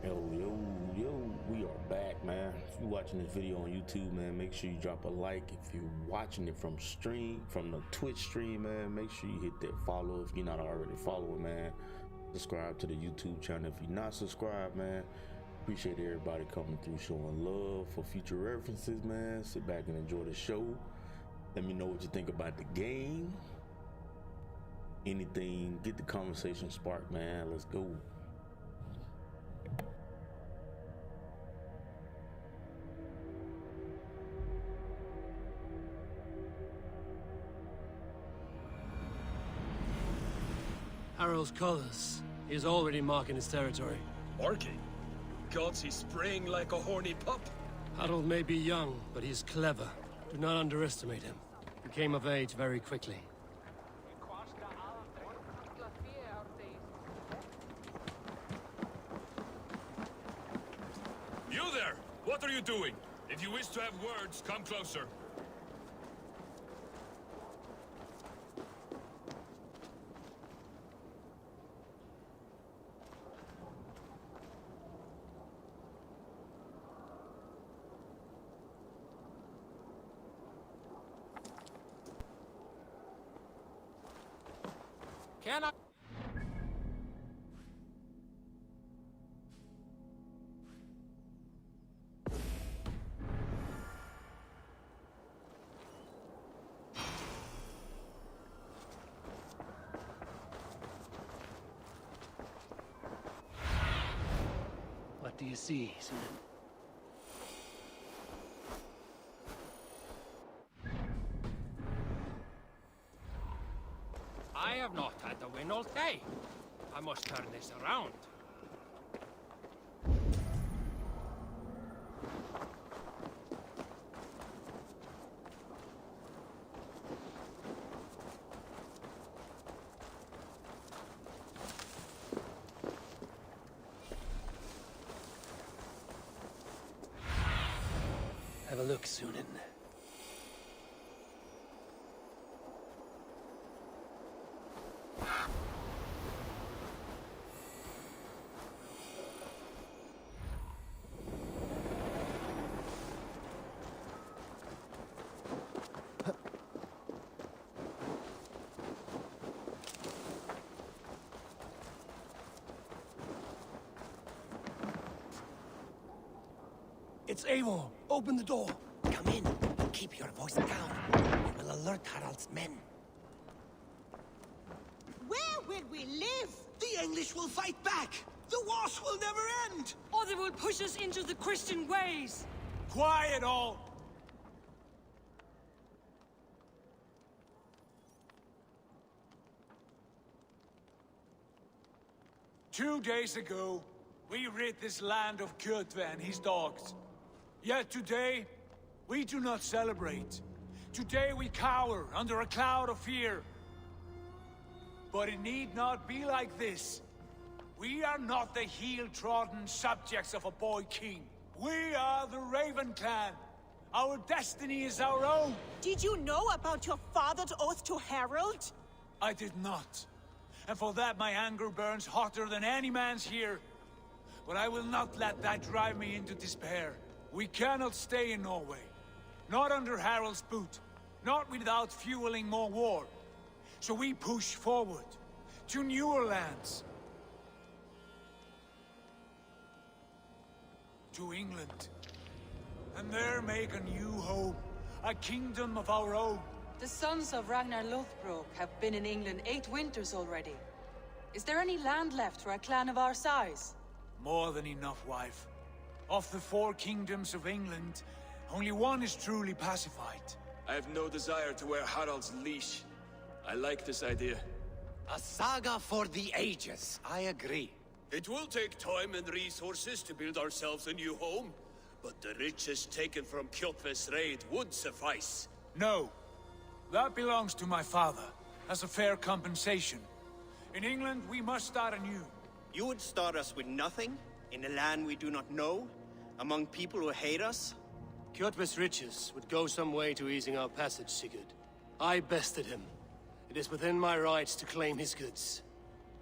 Yo, we are back, man. If you're watching this video on YouTube, man, make sure you drop a like. If you're watching it from the Twitch stream, man, make sure you hit that follow if you're not already following, man. Subscribe to the YouTube channel if you're not subscribed, man. Appreciate everybody coming through, showing love. For future references, man, sit back and enjoy the show. Let me know what you think about the game. Anything, get the conversation sparked, man. Let's go. Harold's colors. He is already marking his territory. Marking? Gods, he's spraying like a horny pup. Harold may be young, but he's clever. Do not underestimate him. He came of age very quickly. You there! What are you doing? If you wish to have words, come closer. Can I? What do you see, Susan? I have not had the wind all day. I must turn this around. Have a look, Sunan. It's Eivor. Open the door. Come in, but keep your voice down. We will alert Harald's men. Where will we live? The English will fight back! The wars will never end! Or they will push us into the Christian ways. Quiet all! Two days ago, we rid this land of Kjotve and his dogs. Yet today, we do not celebrate. Today we cower under a cloud of fear. But it need not be like this. We are not the heel-trodden subjects of a boy king. We are the Raven clan. Our destiny is our own. Did you know about your father's oath to Harold? I did not. And for that my anger burns hotter than any man's here. But I will not let that drive me into despair. We cannot stay in Norway. Not under Harald's boot. Not without fueling more war. So we push forward. To newer lands. To England. And there make a new home. A kingdom of our own. The sons of Ragnar Lothbrok have been in England 8 winters already. Is there any land left for a clan of our size? More than enough, wife. Of the 4 kingdoms of England, only one is truly pacified. I have no desire to wear Harald's leash. I like this idea. A saga for the ages, I agree. It will take time and resources to build ourselves a new home, but the riches taken from Kjotve's raid would suffice. No. That belongs to my father, as a fair compensation. In England, we must start anew. You would start us with nothing? In a land we do not know? Among people who hate us? Kjotve's riches would go some way to easing our passage, Sigurd. I bested him. It is within my rights to claim his goods.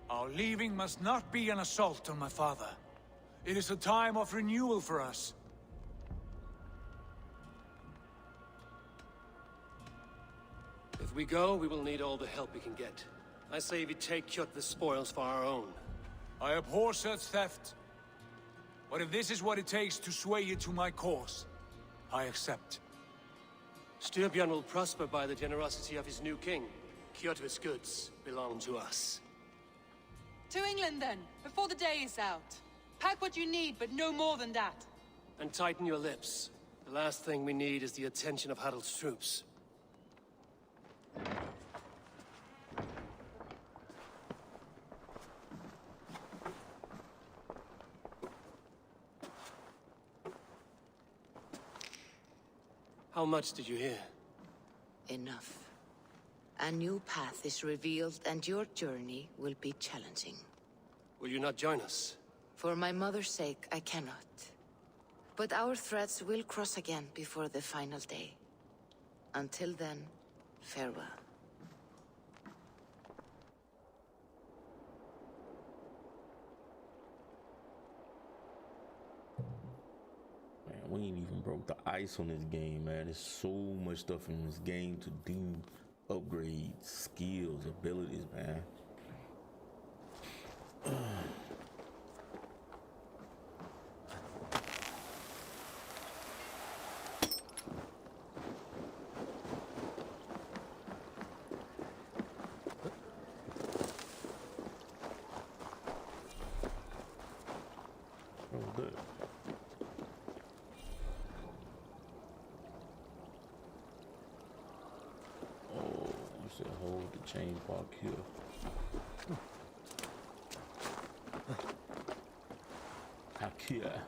Our leaving must not be an assault on my father. It is a time of renewal for us. If we go, we will need all the help we can get. I say we take Kjotve's spoils for our own. I abhor such theft. But if this is what it takes to sway you to my cause, I accept. Styrbjörn will prosper by the generosity of his new king. Kjotve's goods belong to us. To England, then, before the day is out. Pack what you need, but no more than that. And tighten your lips. The last thing we need is the attention of Harald's troops. How much did you hear? Enough. A new path is revealed, and your journey will be challenging. Will you not join us? For my mother's sake, I cannot. But our threads will cross again before the final day. Until then, farewell. Man, we ain't even broke the ice on this game, man. There's so much stuff in this game to do. Upgrades, skills, abilities, man. What was that? Oh, you said hold the chain block here. Here.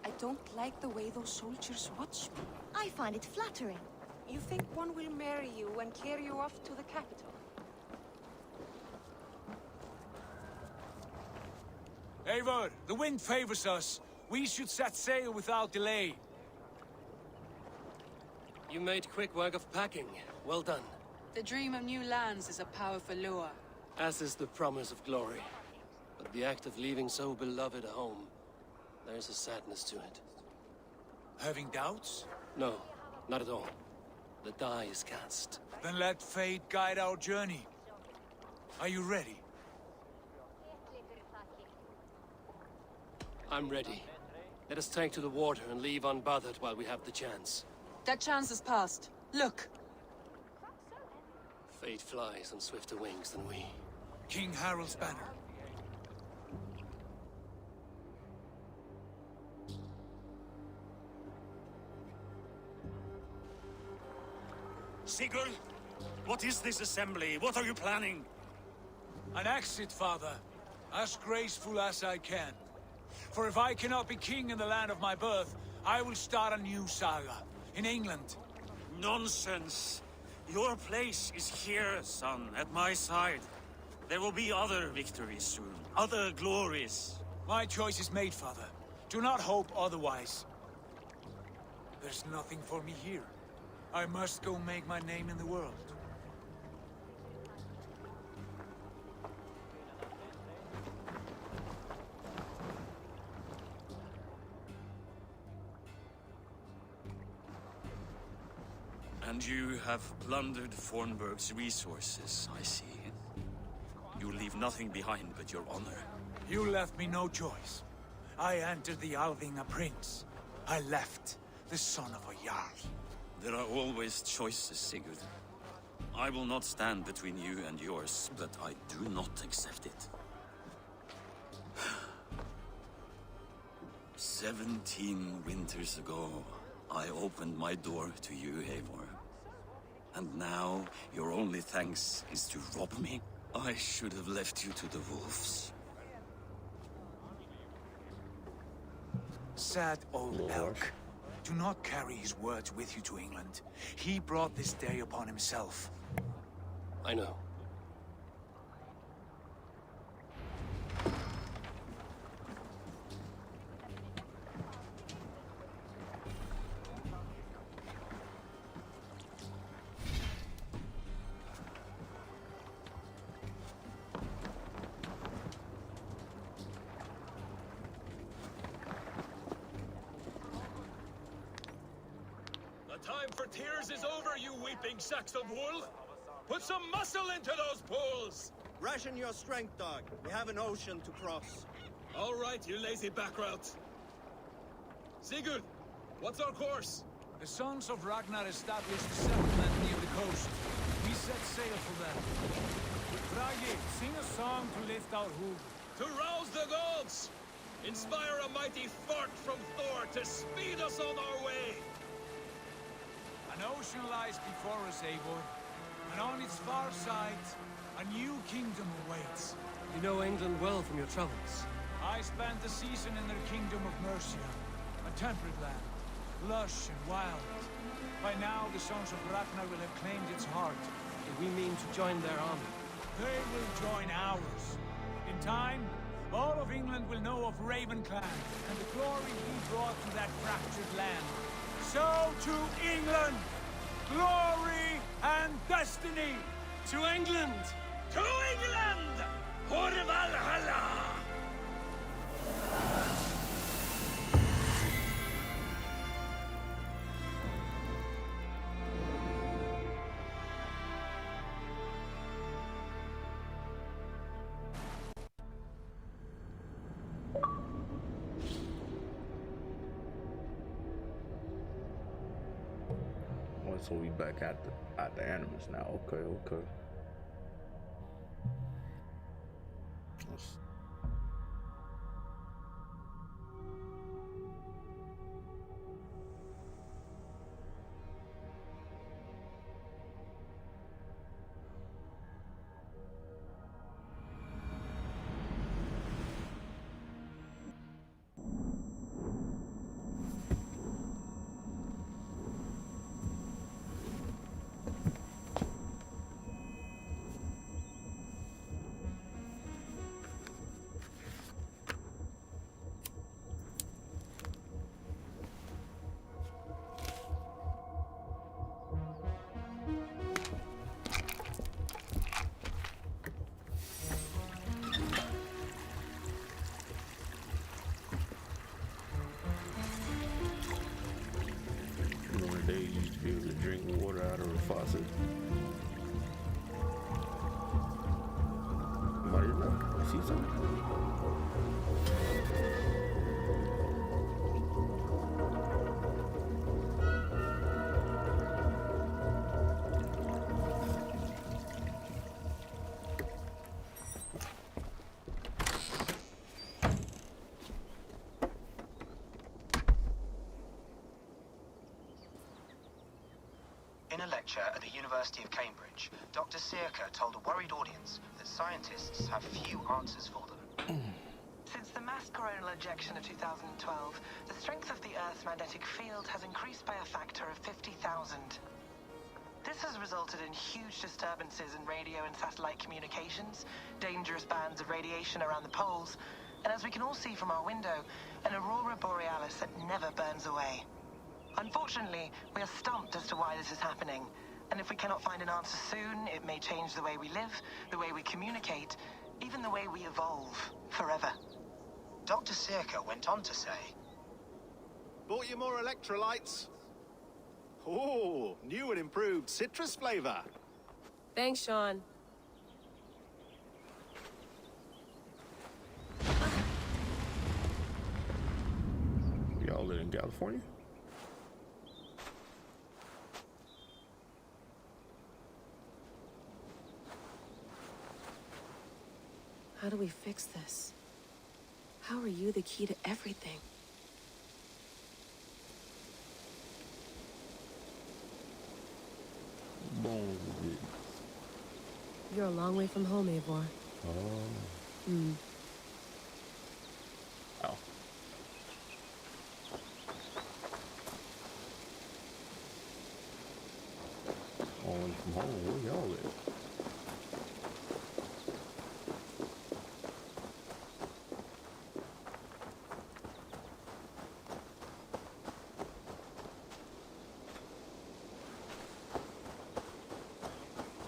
I don't like the way those soldiers watch me. I find it flattering. You think one will marry you and carry you off to the capital? Eivor, the wind favors us. We should set sail without delay. You made quick work of packing. Well done. The dream of new lands is a powerful lure. As is the promise of glory. But the act of leaving so beloved a home, there's a sadness to it. Having doubts? No, not at all. The die is cast. Then let fate guide our journey. Are you ready? I'm ready. Let us take to the water and leave unbothered while we have the chance. That chance is past. Look! Fate flies on swifter wings than we. King Harald's banner. Sigurd, what is this assembly? What are you planning? An exit, father. As graceful as I can. For if I cannot be king in the land of my birth, I will start a new saga. In England. Nonsense. Your place is here, son, at my side. There will be other victories soon. Other glories. My choice is made, father. Do not hope otherwise. There's nothing for me here. I must go make my name in the world. And you have plundered Fornburg's resources, I see. You leave nothing behind but your honor. You left me no choice. I entered the Alving a prince. I left the son of a Jarl. There are always choices, Sigurd. I will not stand between you and yours, but I do not accept it. 17 winters ago, I opened my door to you, Eivor. And now, your only thanks is to rob me? I should have left you to the wolves. Sad old elk. Do not carry his words with you to England. He brought this day upon himself. I know. tears is over, you weeping sacks of wool! Put some muscle into those pulls! Ration your strength, dog. We have an ocean to cross. All right, you lazy backrout. Sigurd, what's our course? The Sons of Ragnar established a settlement near the coast. We set sail for them. Bragi, sing a song to lift our hoof. To rouse the gods! Inspire a mighty fart from Thor to speed us on our way! An ocean lies before us, Eivor. And on its far side, a new kingdom awaits. You know England well from your travels. I spent a season in their kingdom of Mercia. A temperate land, lush and wild. By now, the Sons of Ragnar will have claimed its heart. Do we mean to join their army? They will join ours. In time, all of England will know of Ravenclan and the glory he brought to that fractured land. So to England, glory and destiny. To England! To England! For Valhalla! So we back at the animals now. Okay. They used to be able to drink water out of a faucet. Somebody look, I see something. In a lecture at the University of Cambridge, Dr. Sirka told a worried audience that scientists have few answers for them. Since the mass coronal ejection of 2012, the strength of the Earth's magnetic field has increased by a factor of 50,000. This has resulted in huge disturbances in radio and satellite communications, dangerous bands of radiation around the poles, and as we can all see from our window, an aurora borealis that never burns away. Unfortunately, we are stumped as to why this is happening, and if we cannot find an answer soon, it may change the way we live, the way we communicate, even the way we evolve, forever. Dr. Sirka went on to say, "Bought you more electrolytes? Oh, new and improved citrus flavor." Thanks, Sean. Y'all live in California? How do we fix this? How are you the key to everything? Boom. You're a long way from home, Eivor. Oh. Hmm. Oh. Long from home, where y'all live?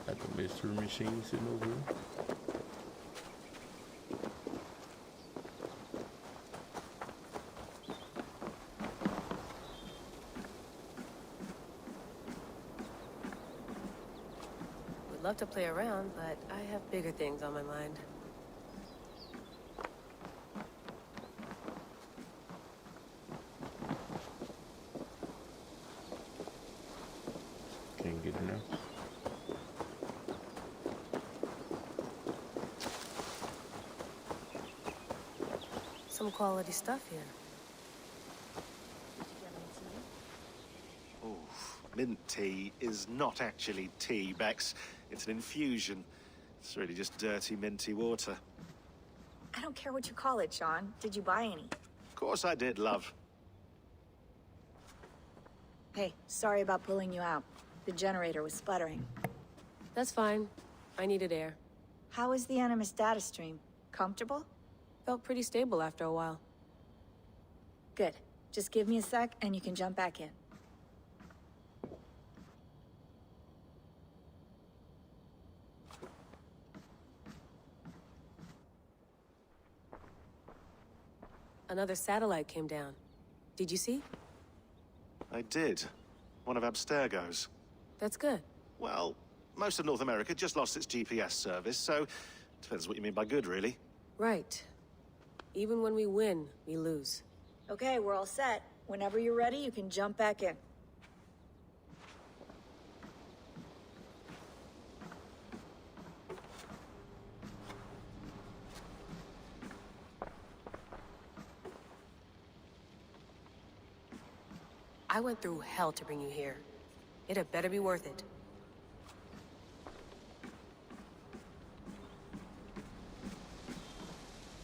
Got the mystery machine sitting over here. love to play around, but I have bigger things on my mind. Can't get in there. Some quality stuff here. Oh, mint tea is not actually tea, Bex. It's an infusion. It's really just dirty, minty water. I don't care what you call it, Sean. Did you buy any? Of course I did, love. Hey, sorry about pulling you out. The generator was sputtering. That's fine. I needed air. How was the Animus data stream? Comfortable? Felt pretty stable after a while. Good. Just give me a sec and you can jump back in. Another satellite came down. Did you see? I did. One of Abstergo's. That's good. Well, most of North America just lost its GPS service, so depends what you mean by good, really. Right. Even when we win, we lose. Okay, we're all set. Whenever you're ready, you can jump back in. I went through hell to bring you here. It had better be worth it.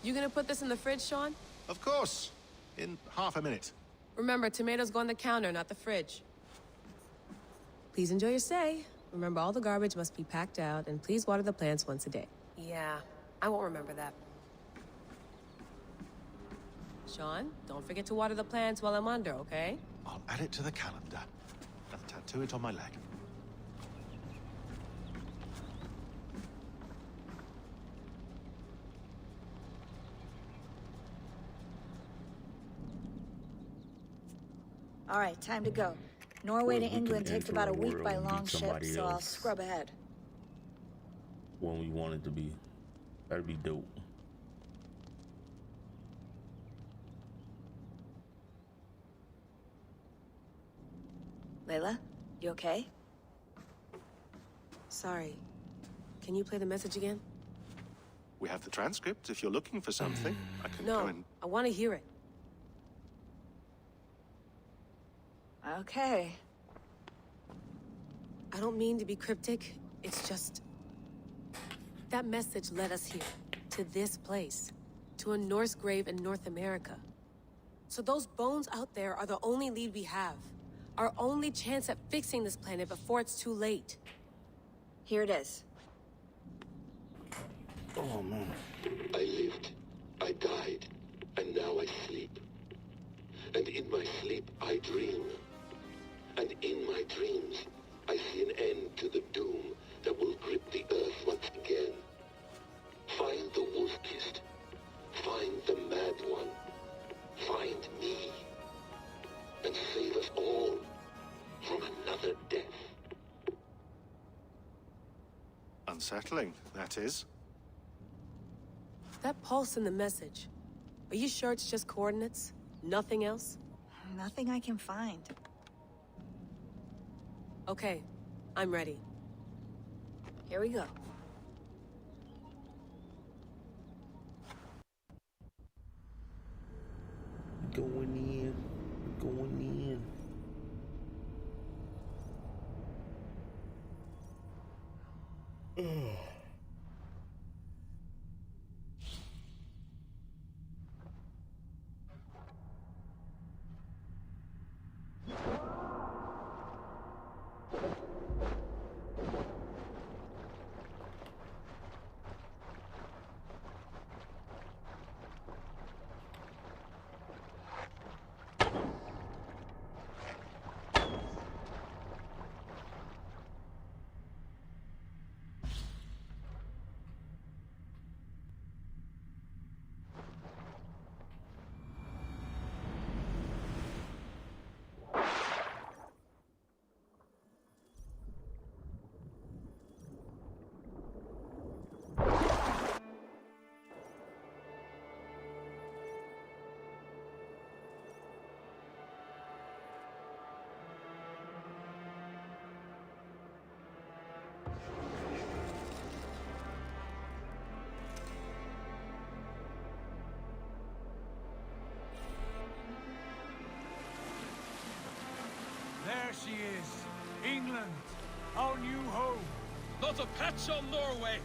You gonna put this in the fridge, Sean? Of course. In half a minute. Remember, tomatoes go on the counter, not the fridge. Please enjoy your stay. Remember, all the garbage must be packed out, and please water the plants once a day. Yeah, I won't remember that. Sean, don't forget to water the plants while I'm under, okay? I'll add it to the calendar and tattoo it on my leg. All right, time to go. Norway to We can England takes enter about a a week world by and long beat ship, somebody so I'll else. scrub ahead. When we want it to be. That'd be dope. Layla, you okay? Sorry. Can you play the message again? We have the transcript. If you're looking for something, I can go No, and... I want to hear it. Okay. I don't mean to be cryptic. It's just... that message led us here. To this place. To a Norse grave in North America. So those bones out there are the only lead we have. Our only chance at fixing this planet before it's too late. Here it is. Oh, man. I lived, I died, and now I sleep. And in my sleep, I dream. And in my dreams, I see an end to the doom that will grip the earth once again. Find the wolf-kissed. Find the mad one. Find me. And save us all from another death. Unsettling, that is. That pulse in the message. Are you sure it's just coordinates? Nothing else? Nothing I can find. Okay, I'm ready. Here we go. Going in. Going in. Ugh. There she is. England, our new home. Not a patch on Norway,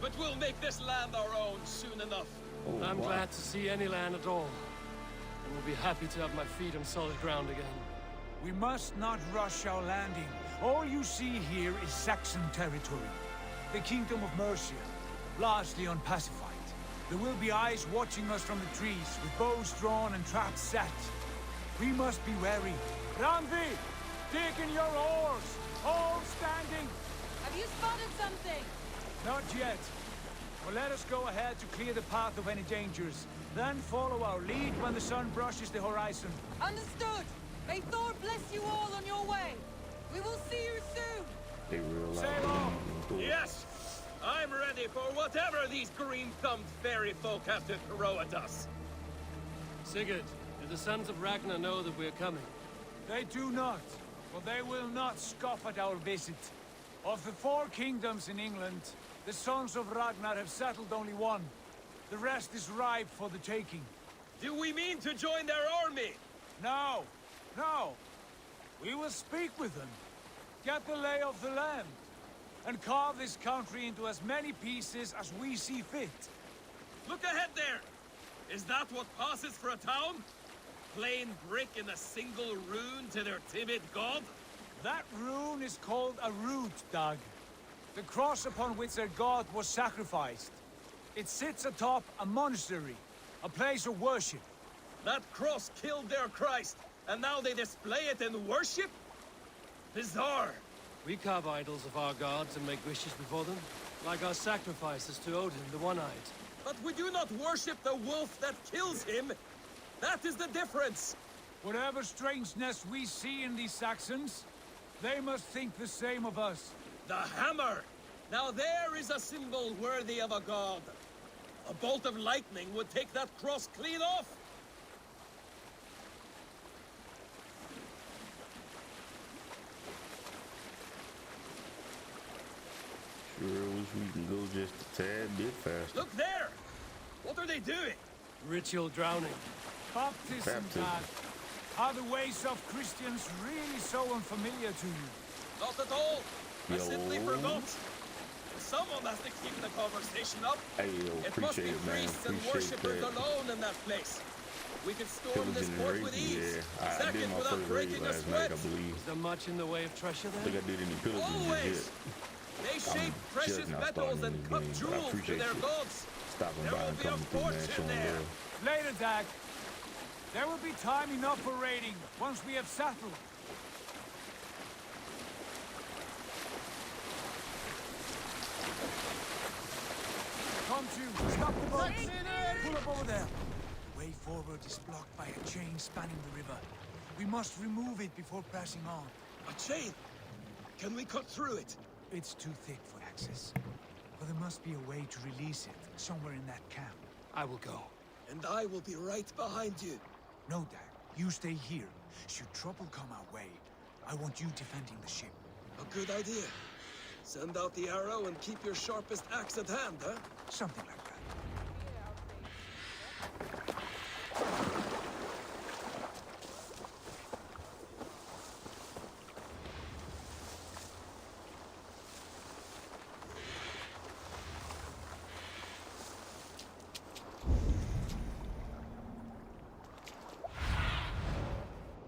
but we'll make this land our own soon enough. Oh, I'm wow. glad to see any land at all. And will be happy to have my feet on solid ground again. We must not rush our landing. All you see here is Saxon territory. The Kingdom of Mercia, largely unpacified. There will be eyes watching us from the trees, with bows drawn and traps set. We must be wary. Randvi, dig in your oars! All standing! Have you spotted something? Not yet. Well, let us go ahead to clear the path of any dangers. Then follow our lead when the sun brushes the horizon. Understood! May Thor bless you all on your way! We will see you soon! They real Sail on! Yes! I'm ready for whatever these green-thumbed fairy folk have to throw at us. Sigurd, do the sons of Ragnar know that we're coming? They do not, but they will not scoff at our visit. Of the 4 kingdoms in England, the sons of Ragnar have settled only one. The rest is ripe for the taking. Do we mean to join their army? No, no. We will speak with them, get the lay of the land, and carve this country into as many pieces as we see fit. Look ahead there! Is that what passes for a town? Plain brick in a single rune to their timid god? That rune is called a root, Dag. The cross upon which their god was sacrificed. It sits atop a monastery, a place of worship. That cross killed their Christ, and now they display it in worship? Bizarre! We carve idols of our gods and make wishes before them, like our sacrifices to Odin, the One-Eyed. But we do not worship the wolf that kills him! That is the difference! Whatever strangeness we see in these Saxons, they must think the same of us. The hammer! Now there is a symbol worthy of a god. A bolt of lightning would take that cross clean off! Sure wish we could go just a tad bit faster. Look there! What are they doing? Ritual drowning. Baptism, Dag. Are the ways of Christians really so unfamiliar to you? Not at all. I Yo. simply forgot. Someone has to keep the conversation up. Hey, yo, It must be appreciate it, man. priests and Appreciate worshippers that. alone in that place. We could storm Pillaging this and port raiding, with ease. yeah. I did Second, my without first raid breaking a last sweat. night, I believe. Is there much in the way of treasure I there? think I did any pillaging just Always. yet. They I'm shape precious just now metals starting and this cut game, but I jewels to appreciate their you gods. stopping There by will and be a coming through, man, fortune showing there. love. Later, Dag. There will be time enough for raiding once we have settled. Come to, stop the boat. Pull up over there. Way forward is blocked by a chain spanning the river. We must remove it before pressing on. A chain? Can we cut through it? It's too thick for access. But there must be a way to release it, somewhere in that camp. I will go. And I will be right behind you. No, Dag. You stay here. Should trouble come our way, I want you defending the ship. A good idea. Send out the arrow and keep your sharpest axe at hand, huh? Something like that.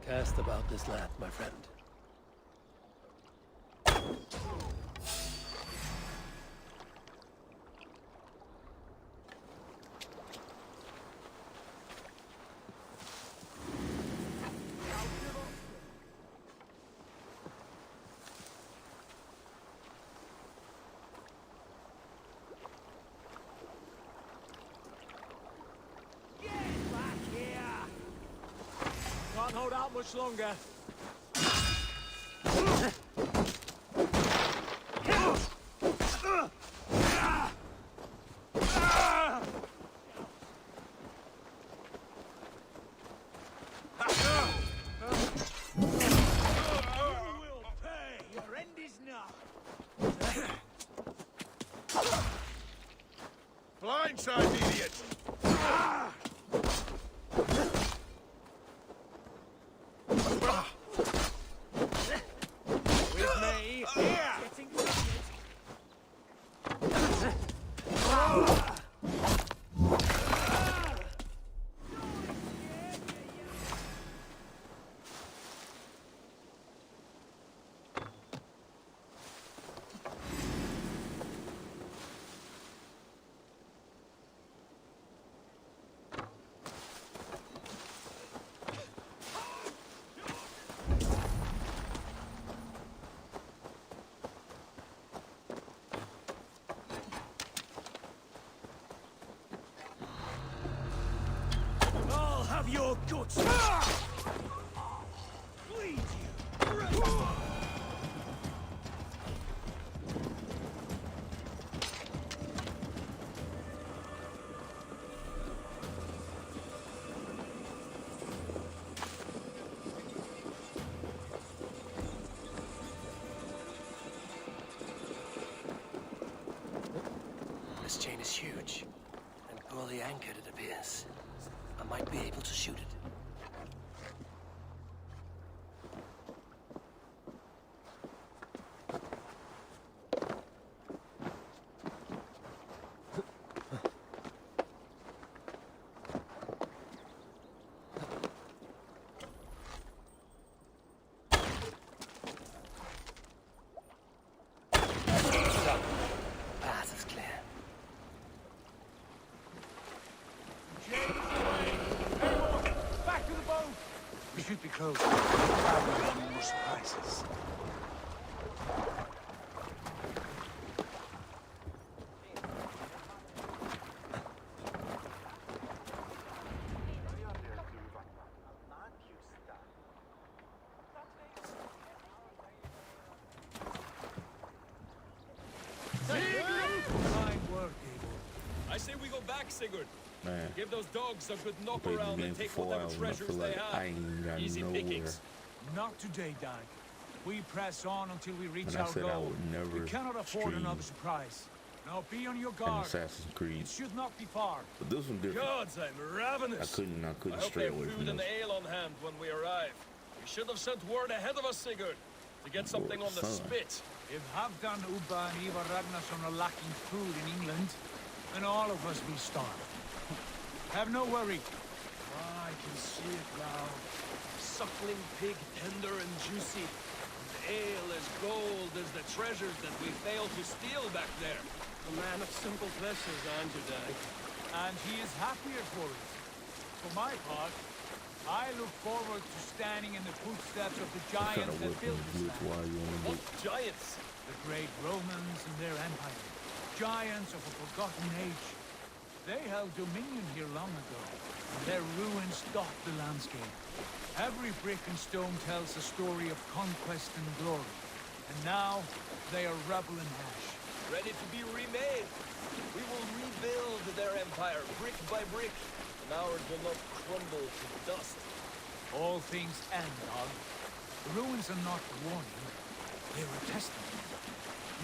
Cast about this land, my friend. Can't hold out much longer. Your end is nigh. Blindside, idiot! have your guts! Bleed you! This chain is huge, and poorly anchored, it appears. I might be able to shoot it. Path is clear. Back to the boat! We should be close. Probably more surprises. Fine work, Abel. I say we go back, Sigurd. Man. Give those dogs a good knock Played the around game and for take 4 whatever hours and I treasures feel they like have. I ain't got Easy nowhere. pickings. Not today, Dag. We press on until we reach And I our said I goal. would never We cannot afford stream another surprise. Now be on your an guard. Assassin's Creed. It should not be far. But this one different. Gods, I'm ravenous. I couldn't I hope stray they have away from food and this. ale on hand when we arrive. You should have sent word ahead of us, Sigurd, to get something on the son. spit. If Halfdan, Ubba, and Ivar Ragnarsson are lacking food in England, then all of us will starve. Have no worry. Ah, I can see it now. Suckling pig, tender and juicy. And ale as gold as the treasures that we failed to steal back there. A man of simple pleasures, aren't you, Dag? And he is happier for it. For my part, I look forward to standing in the footsteps of the giants that built this land. What giants? The great Romans and their empire. Giants of a forgotten age. They held dominion here long ago, and their ruins dot the landscape. Every brick and stone tells a story of conquest and glory. And now, they are rubble and ash. Ready to be remade. We will rebuild their empire brick by brick, and ours will not crumble to dust. All things end, Og. The ruins are not a warning. They're a testament.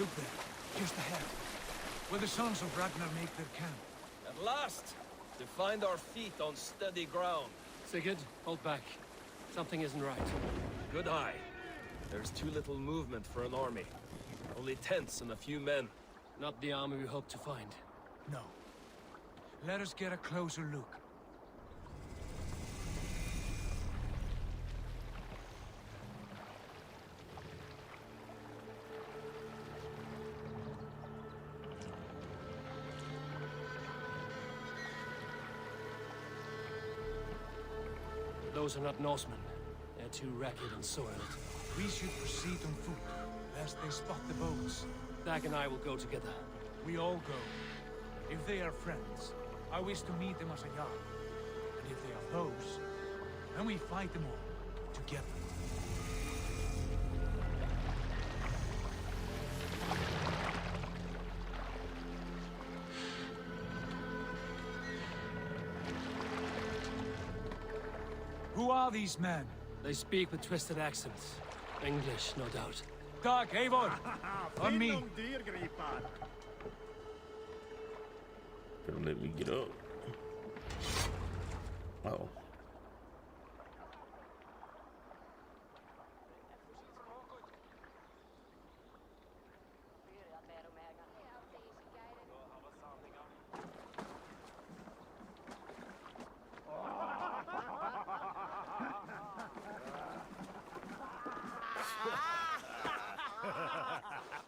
Look there, just ahead, where the sons of Ragnar make their camp. At last, to find our feet on steady ground. Sigurd, hold back. Something isn't right. Good eye. There's too little movement for an army. Only tents and a few men. Not the army we hoped to find. No. Let us get a closer look. Those are not Norsemen. They're too ragged and soiled. We should proceed on foot, lest they spot the boats. Dag and I will go together. We all go. If they are friends, I wish to meet them as a yard. And if they are foes, then we fight them all, together. Who are these men? They speak with twisted accents. English, no doubt. Dag, Eivor! On me! Gonna let me get up. Oh.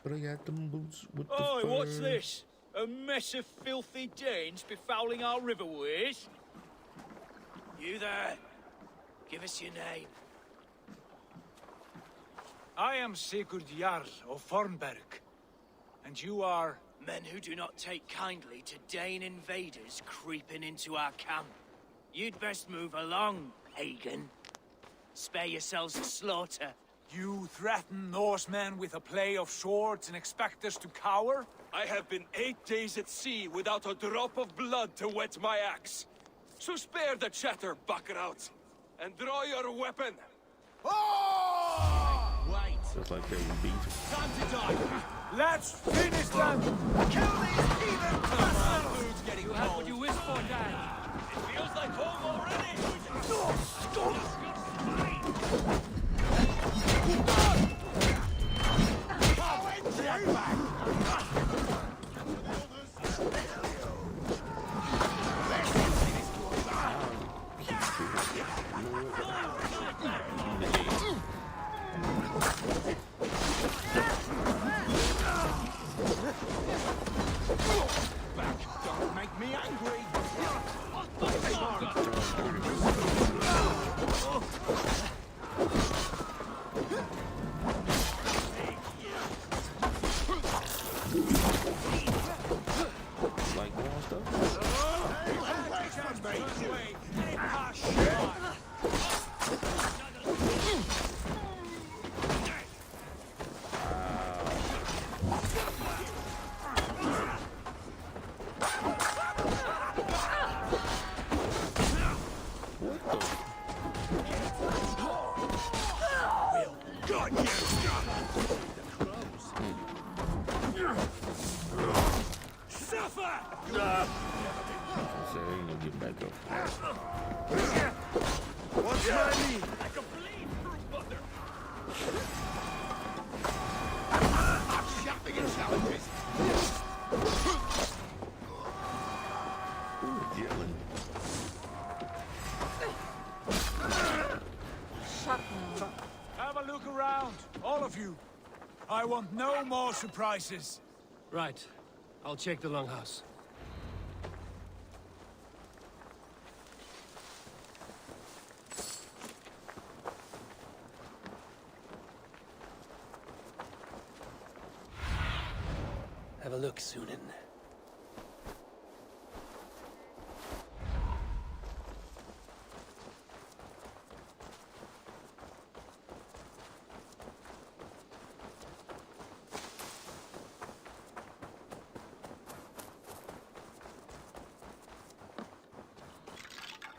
But I got them boots with the Oh, what's fur. this? A mess of filthy Danes befouling our riverways? You there? Give us your name. I am Sigurd Jarl of Fornberg. And you are... Men who do not take kindly to Dane invaders creeping into our camp. You'd best move along, pagan. Spare yourselves a slaughter. You threaten Norsemen with a play of swords and expect us to cower? I have been 8 days at sea without a drop of blood to wet my axe. So spare the chatter, Baccarat, and draw your weapon. Oh! Wait. Just like they were beef. Time to die. Let's finish them! Kill these heathen bastards! Food's getting cold. That's what you wish for, Dad. It feels like home already. Don't make me angry. Like more stuff? So they ain't gonna get back up. What's my need? I can bleed through butter. Shopping and challenges. Ooh, Dylan. Have a look around, all of you. I want no more surprises. Right. I'll check the longhouse. Have a look, Sunan.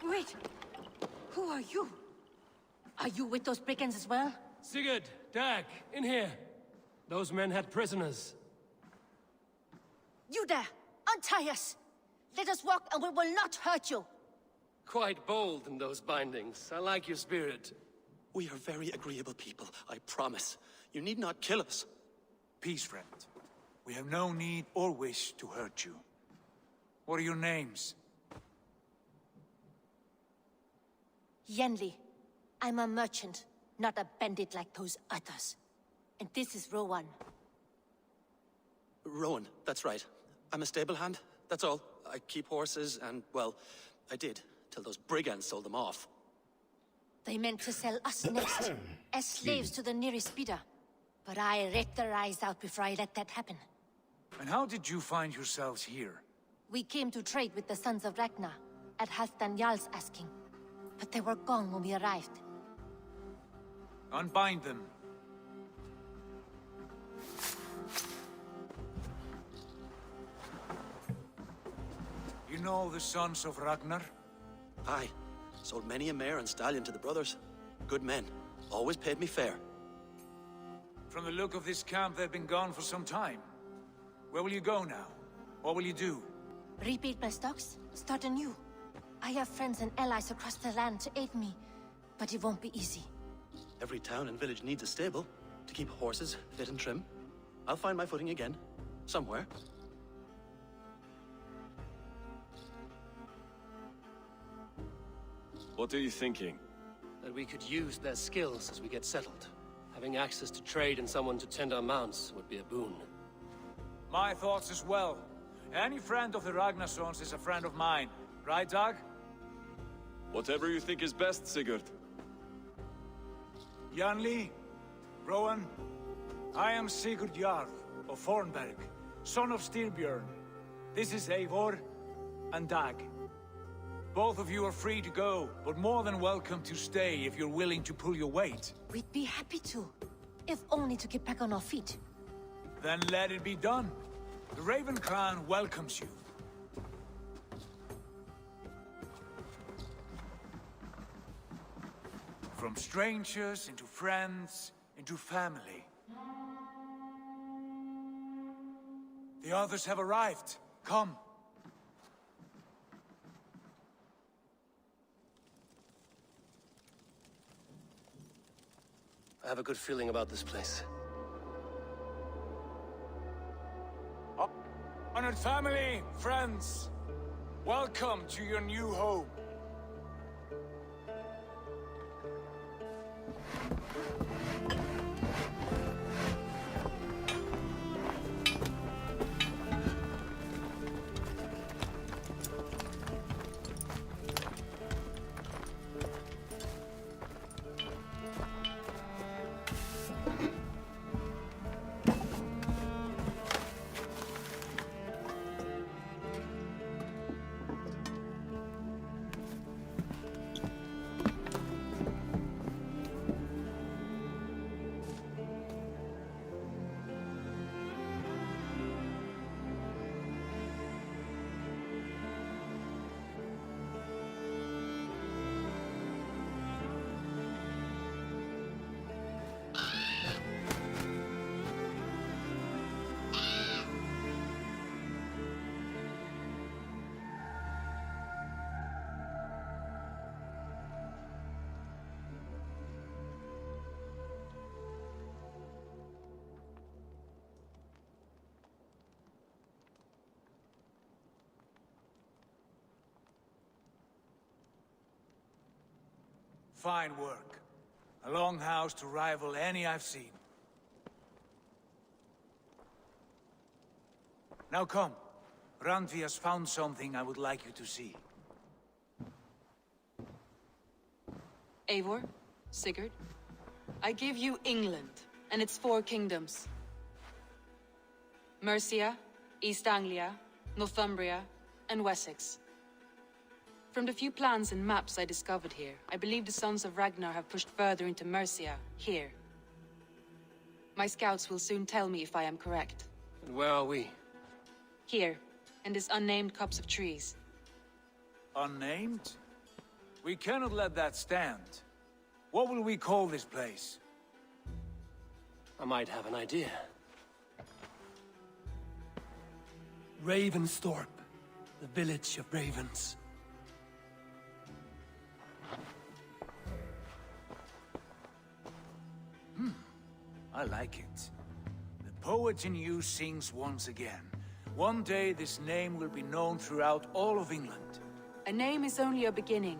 Wait! Who are you? Are you with those brigands as well? Sigurd, Dag, in here. Those men had prisoners. You there! Untie us! Let us walk and we will not hurt you! Quite bold in those bindings. I like your spirit. We are very agreeable people, I promise. You need not kill us. Peace, friend. We have no need or wish to hurt you. What are your names? Yenli. I'm a merchant, not a bandit like those others. And this is Rowan. Rowan, that's right. I'm a stable hand, that's all. I keep horses and, well, I did, till those brigands sold them off. They meant to sell us next, as slaves to the nearest bidder. But I ripped their eyes out before I let that happen. And how did you find yourselves here? We came to trade with the Sons of Ragnar, at Halfdan Jarl's asking. But they were gone when we arrived. Unbind them. You know the Sons of Ragnar? Aye. Sold many a mare and stallion to the brothers. Good men. Always paid me fair. From the look of this camp, they've been gone for some time. Where will you go now? What will you do? Rebuild my stocks, start anew. I have friends and allies across the land to aid me, but it won't be easy. Every town and village needs a stable to keep horses fit and trim. I'll find my footing again. Somewhere. What are you thinking? That we could use their skills as we get settled. Having access to trade and someone to tend our mounts would be a boon. My thoughts as well. Any friend of the Ragnarsons is a friend of mine. Right, Dag? Whatever you think is best, Sigurd. Janli, Rowan, I am Sigurd Jarl of Fornberg, son of Styrbjörn. This is Eivor and Dag. Both of you are free to go, but more than welcome to stay if you're willing to pull your weight. We'd be happy to, if only to get back on our feet. Then let it be done. The Raven Clan welcomes you. From strangers into friends, into family. The others have arrived. Come. I have a good feeling about this place. Honored family, friends, welcome to your new home. Fine work. A longhouse to rival any I've seen. Now come. Randvi has found something I would like you to see. Eivor, Sigurd, I give you England and its 4 kingdoms. Mercia, East Anglia, Northumbria, and Wessex. From the few plans and maps I discovered here, I believe the Sons of Ragnar have pushed further into Mercia, here. My scouts will soon tell me if I am correct. And where are we? Here, in this unnamed copse of trees. Unnamed? We cannot let that stand. What will we call this place? I might have an idea. Ravensthorpe, the village of ravens. I like it. The poet in you sings once again. One day this name will be known throughout all of England. A name is only a beginning.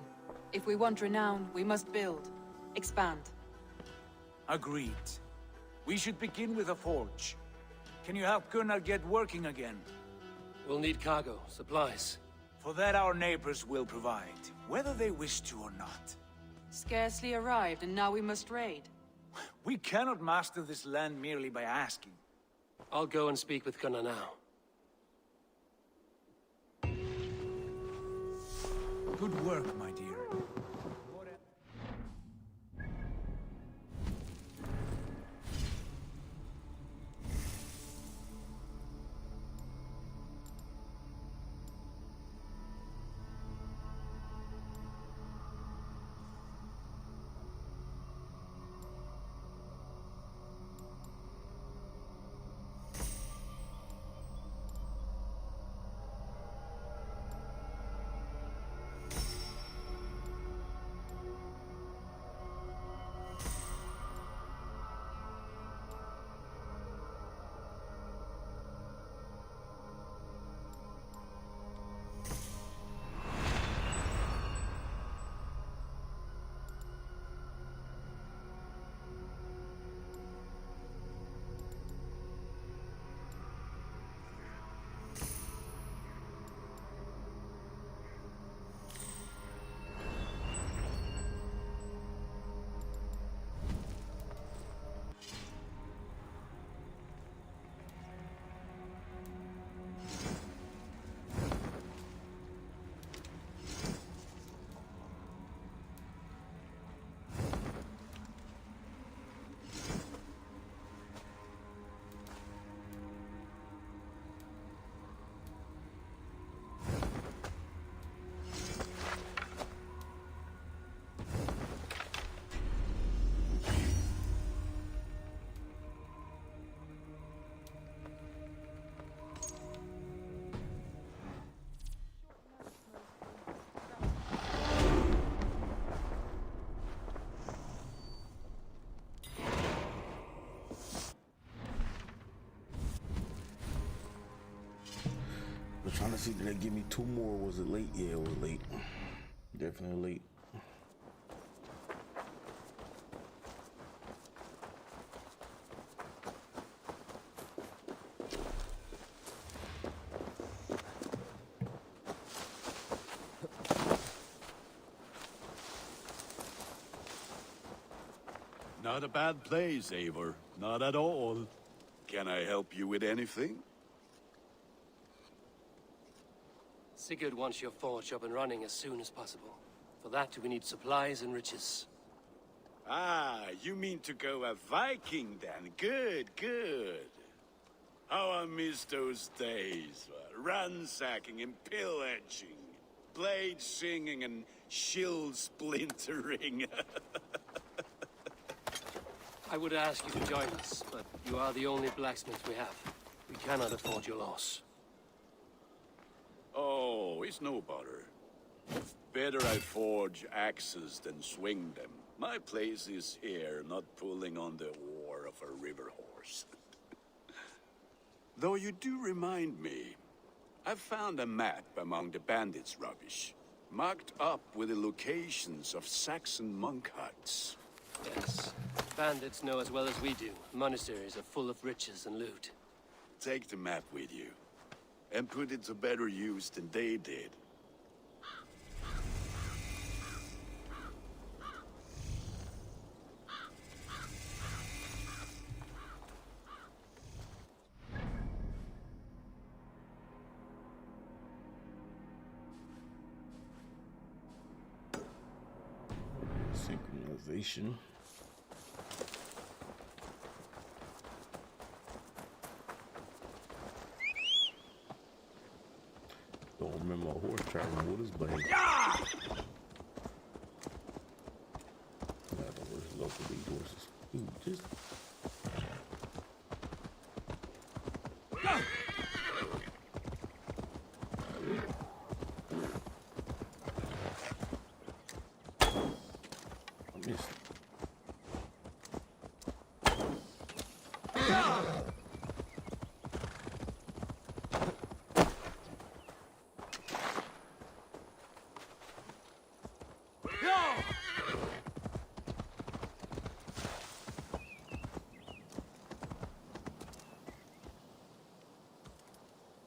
If we want renown, we must build, expand. Agreed. We should begin with a forge. Can you help Gunnar get working again? We'll need cargo, supplies. For that our neighbors will provide, whether they wish to or not. Scarcely arrived, and now we must raid. We cannot master this land merely by asking. I'll go and speak with Gunnar now. Good work, my dear. See, did they give me 2 more? Or was it late? Yeah, it was late. Definitely late. Not a bad place, Eivor. Not at all. Can I help you with anything? Sigurd wants your forge up and running as soon as possible. For that, we need supplies and riches. Ah, you mean to go a Viking then? Good, good. How I miss those days. Ransacking and pillaging. Blade singing and shield splintering. I would ask you to join us, but you are the only blacksmith we have. We cannot afford your loss. Oh, it's no bother. Better I forge axes than swing them. My place is here, not pulling on the oar of a river horse. Though you do remind me, I found a map among the bandits' rubbish, marked up with the locations of Saxon monk huts. Yes. Bandits know as well as we do. Monasteries are full of riches and loot. Take the map with you, and put it to better use than they did. Synchronization. Don't remember a horse traveling with us, but hey. Yeah, the horses local these horses. Ooh, just I missed.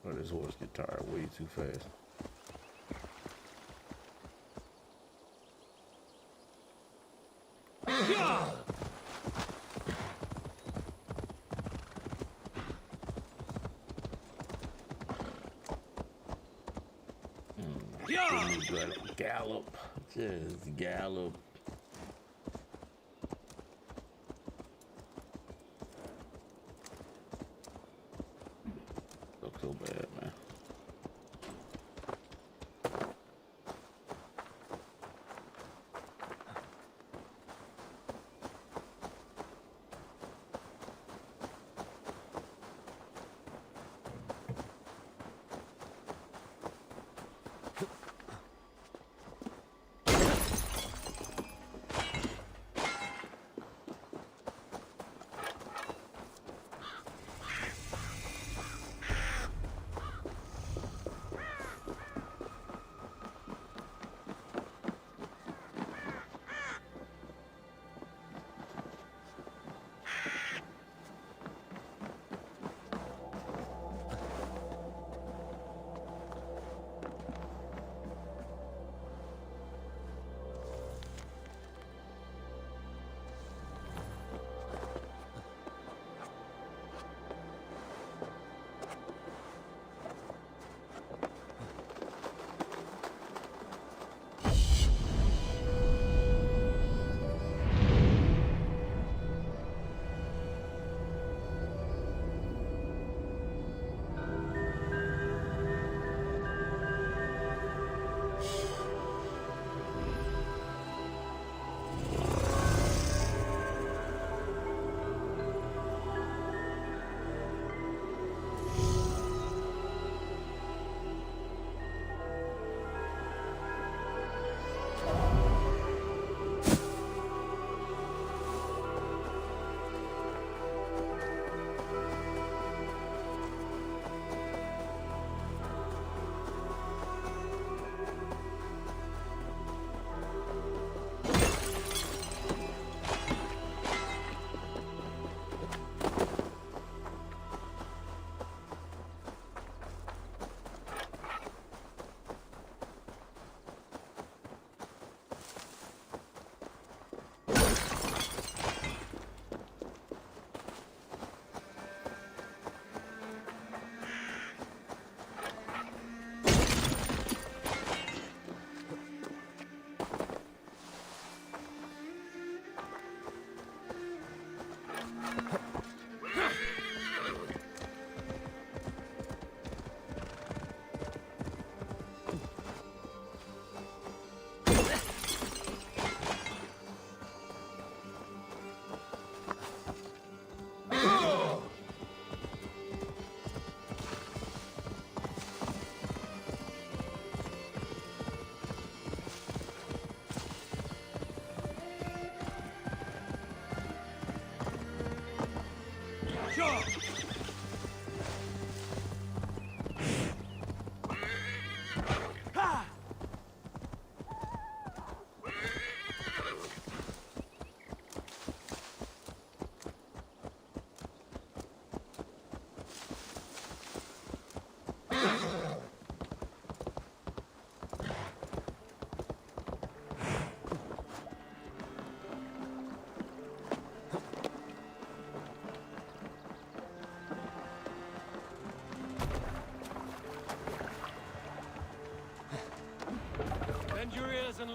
Oh, this horse get tired way too fast. Gallop. Just gallop. Looks so bad, man.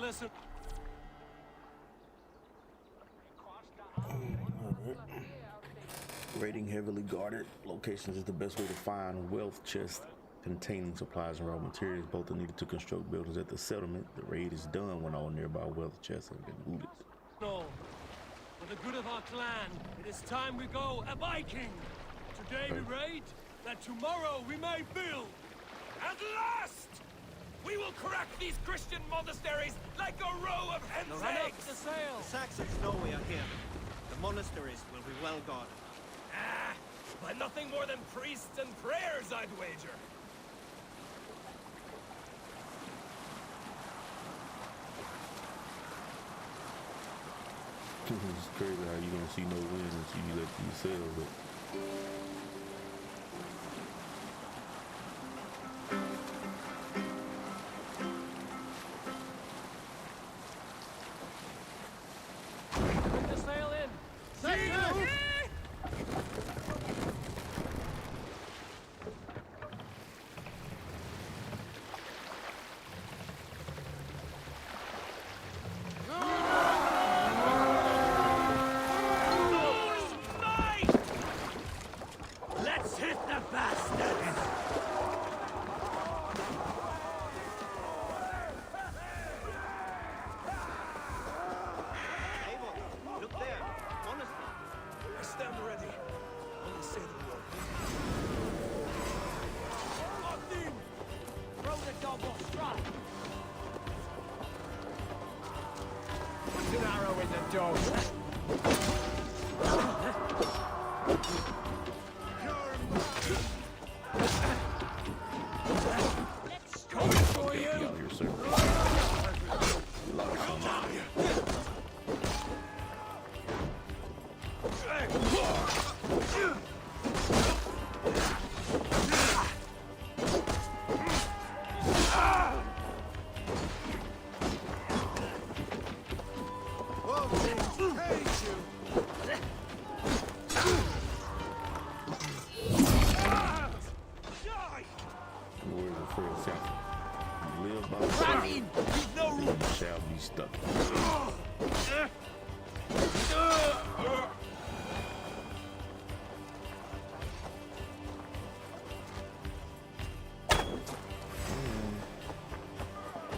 listen. Raiding heavily guarded locations is the best way to find wealth chests containing supplies and raw materials, both are needed to construct buildings at the settlement. The raid is done when all nearby wealth chests have been looted. No. For the good of our clan, it is time we go a Viking. Today we raid, that tomorrow we may build. At last! We will crack these Christian monasteries like a row of hen's eggs! The sail! The Saxons know we are here. The monasteries will be well guarded. Ah, by nothing more than priests and prayers, I'd wager. It's crazy how you don't see no wind until you let these sails up. Bring the sail in! Let's hit the bastards! Eivor, look there. Monastery. I stand ready. Only say the word. Locked in! Throw the dog off strike! Put an arrow in the dog! Shall be stuck.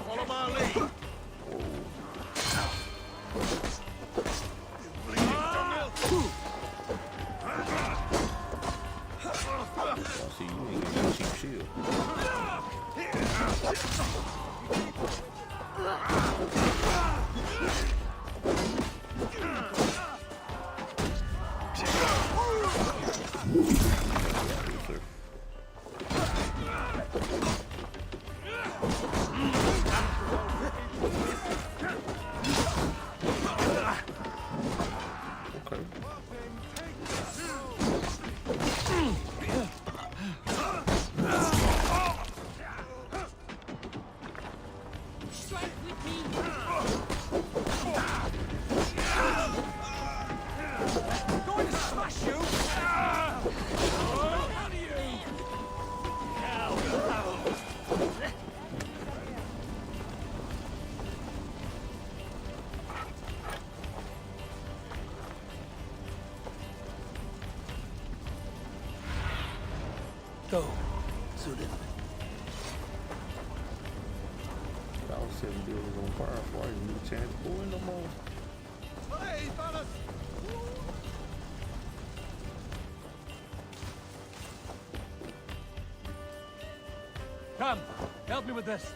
Follow my lead! See, you ain't got no cheap shield. Go, Sudan. I was setting buildings on fire before I even get a chance to go in no more. Hey, fellas! Come, help me with this.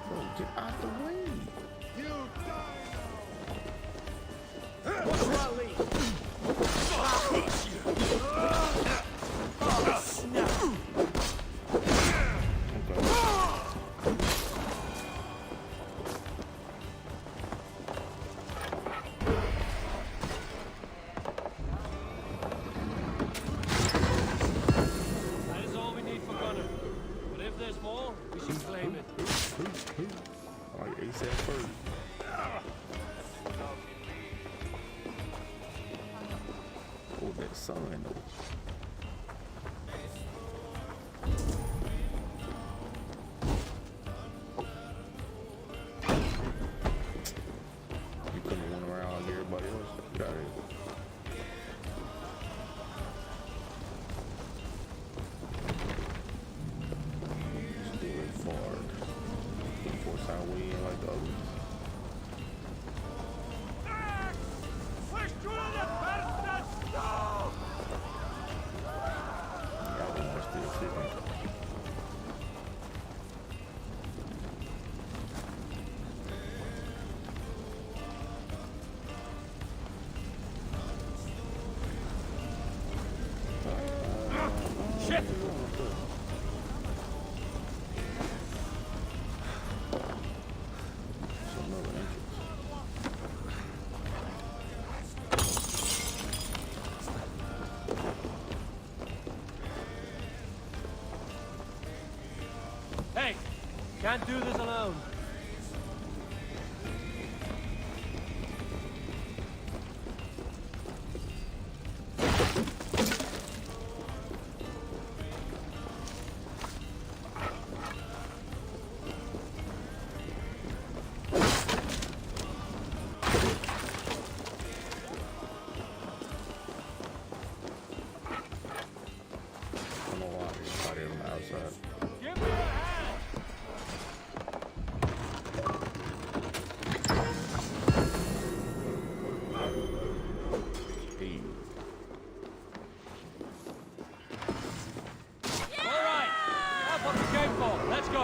Bro, get out the way. You die now! What's Raleigh? Oh, snap! That is all we need for Gunner. But if there's more, we should claim it. All right, ASAP first. Oh, that sun though. sound we ain't like the others. Y'all gonna still sitting. Shit! Hey, can't do this alone. I don't know why he's out here on the outside. Give me a hand! Hey. All right, that's what we came for. Let's go.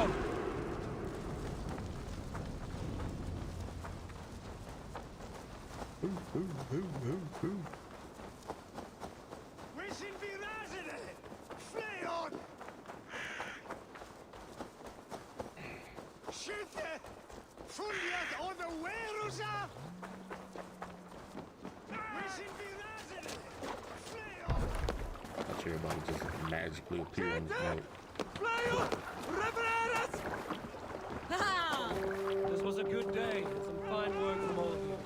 We sind vi rasende! Fly on! Skytte! Fulget on the Werusa! We sind vi rasende! Fly on! I thought everybody just magically appear on this map. Fly on! Repareras! This was a good day. Some fine work from all of you.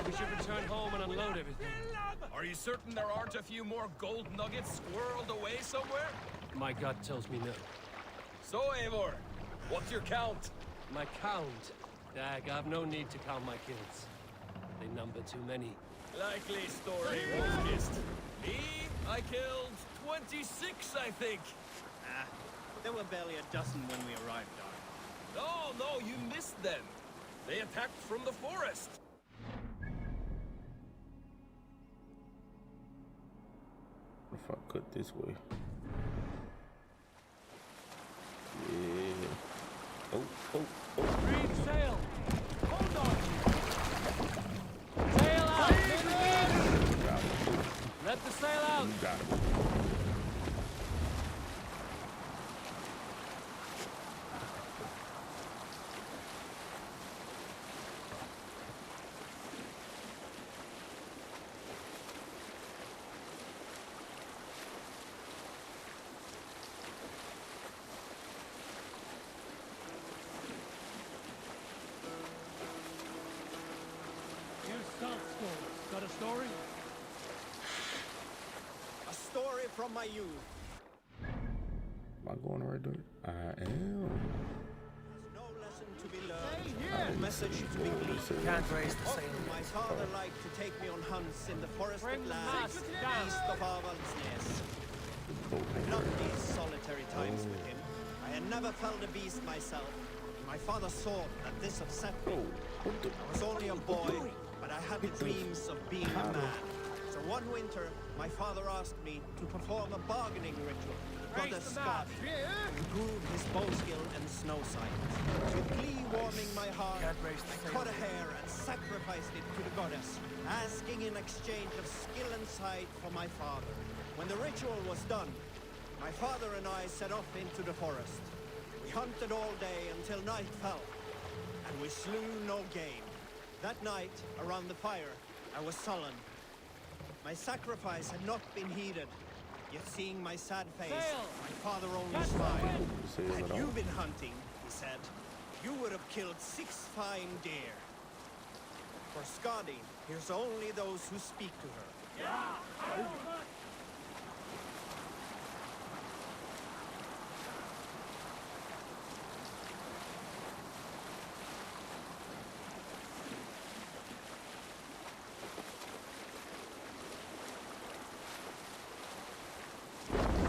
We should return home and unload everything. Are you certain there aren't a few more gold nuggets squirreled away somewhere? My gut tells me no. So, Eivor, what's your count? My count? Dag, I've no need to count my kills. They number too many. Likely story, Wolfkist. Me, I killed 26, I think. Ah, there were barely a dozen when we arrived, Dark. No, you missed them. They attacked from the forest. If I cut this way. Yeah. Oh. Creed, sail! Hold on! Sail out! Let the sail out! You got it. Got a story? A story from my youth. Am I going the right direction? I am. No lesson to be learned. No message to be gleaned. Can't raise the sail. Often my father liked to take me on hunts in the forested Bring the lands mast down. east of Avaldsnes. I loved these solitary times with him. I had never felled a beast myself. My father saw that this upset me. I was only a boy, but I had the dreams of being a man. So one winter, my father asked me to perform a bargaining ritual with Goddess Skadi, to prove his bow skill and snow sight. With glee warming my heart, I cut a hair and sacrificed it to the goddess, asking in exchange of skill and sight for my father. When the ritual was done, my father and I set off into the forest. We hunted all day until night fell, and we slew no game. That night, around the fire, I was sullen. My sacrifice had not been heeded, yet seeing my sad face, my father only smiled. Had you been hunting, he said, you would have killed 6 fine deer. For Skadi hears only those who speak to her.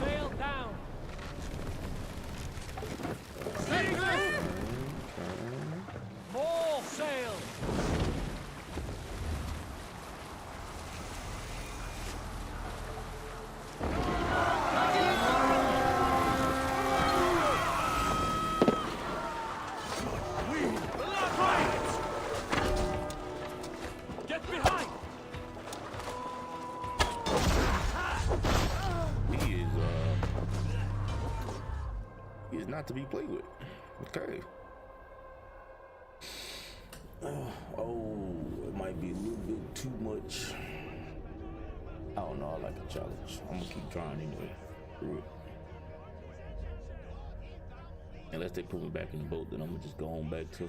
Sail down! is not to be played with. Okay. Oh, it might be a little bit too much. I don't know. I like a challenge. I'm gonna keep trying anyway. For real. Unless they put me back in the boat, then I'm gonna just go on back to.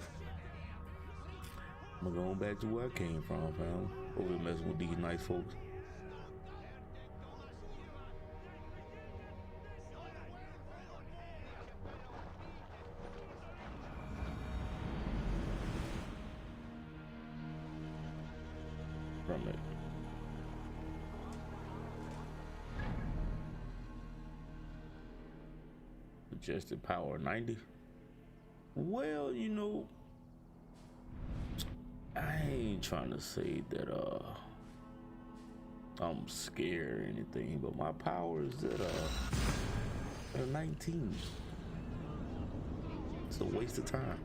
I'm gonna go on back to where I came from, fam. Over here messing with these nice folks. From it. Suggested power 90. Well, you know, I ain't trying to say that I'm scared or anything, but my power is at 19. It's a waste of time.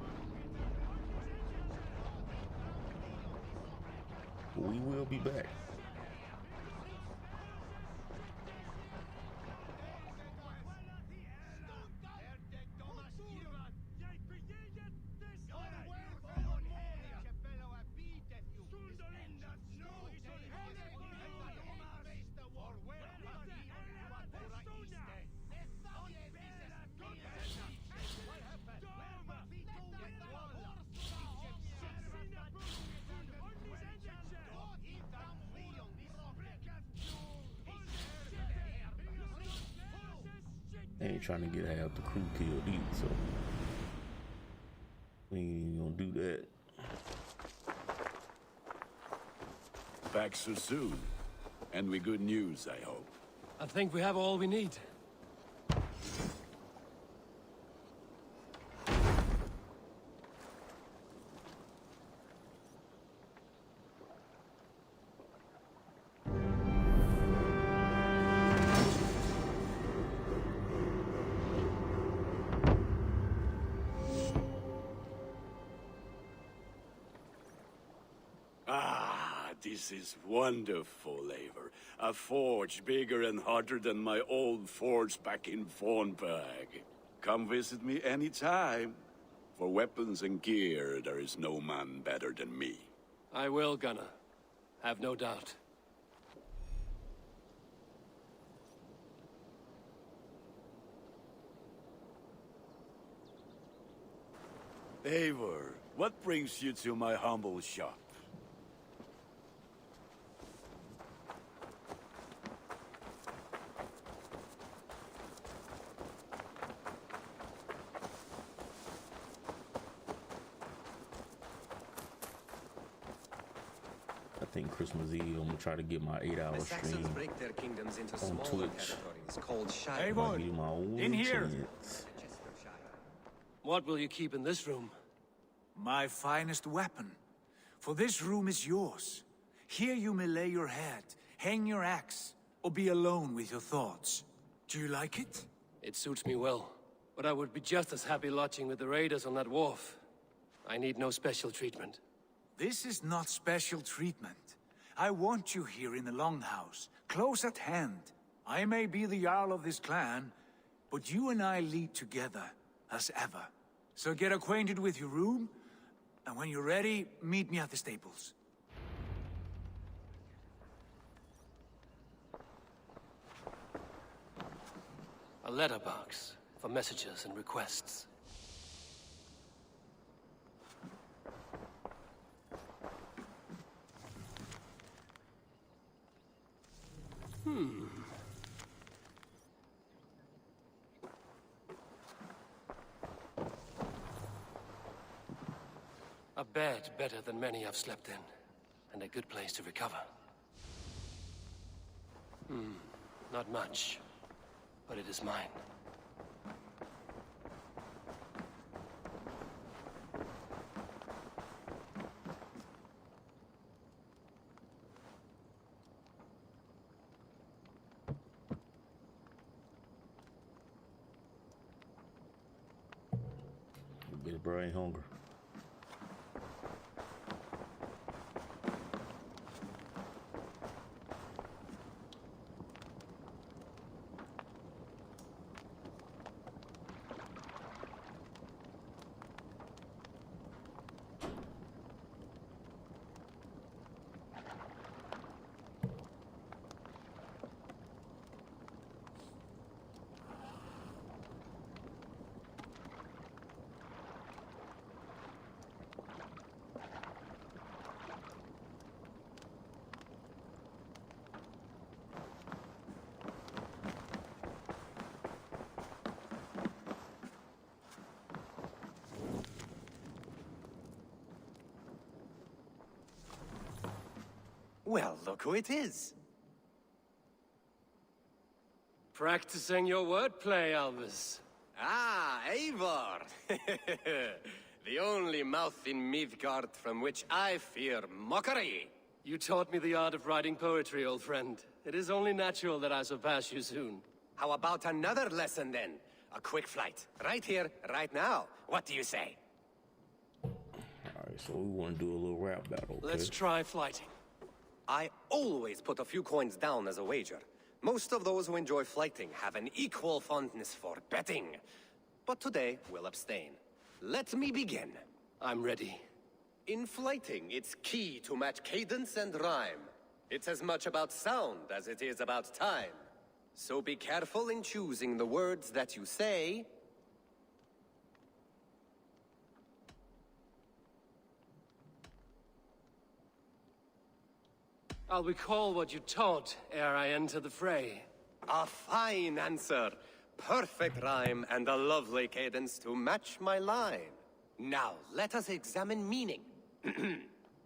We will be back. They ain't trying to get half the crew killed either, so we ain't gonna do that. Back so soon. And with good news, I hope. I think we have all we need. This is wonderful, Eivor. A forge bigger and hotter than my old forge back in Vornberg. Come visit me anytime. For weapons and gear, there is no man better than me. I will, Gunnar. Have no doubt. Eivor, what brings you to my humble shop? I think Christmas Eve, I'm gonna try to get my 8-hour The stream Saxons break their kingdoms into on smaller Twitch. territories called Shire. Might be my only in here. chance. What will you keep in this room? My finest weapon. For this room is yours. Here you may lay your head, hang your axe, or be alone with your thoughts. Do you like it? It suits me well. But I would be just as happy lodging with the raiders on that wharf. I need no special treatment. This is not special treatment. I want you here in the Longhouse, close at hand. I may be the Jarl of this clan, but you and I lead together, as ever. So get acquainted with your room, and when you're ready, meet me at the stables. A letterbox for messages and requests. A bed better than many I've slept in, and a good place to recover. Not much, but it is mine. Big bro ain't hungry. Well, look who it is. Practicing your wordplay, Albus. Ah, Eivor! The only mouth in Midgard from which I fear mockery. You taught me the art of writing poetry, old friend. It is only natural that I surpass you soon. How about another lesson then? A quick flight. Right here, right now. What do you say? Alright, so we want to do a little rap battle, okay? Let's try flighting. I always put a few coins down as a wager. Most of those who enjoy flighting have an equal fondness for betting. But today, we'll abstain. Let me begin. I'm ready. In flighting, it's key to match cadence and rhyme. It's as much about sound as it is about time. So be careful in choosing the words that you say. I'll recall what you taught ere I enter the fray. A fine answer. Perfect rhyme and a lovely cadence to match my line. Now, let us examine meaning.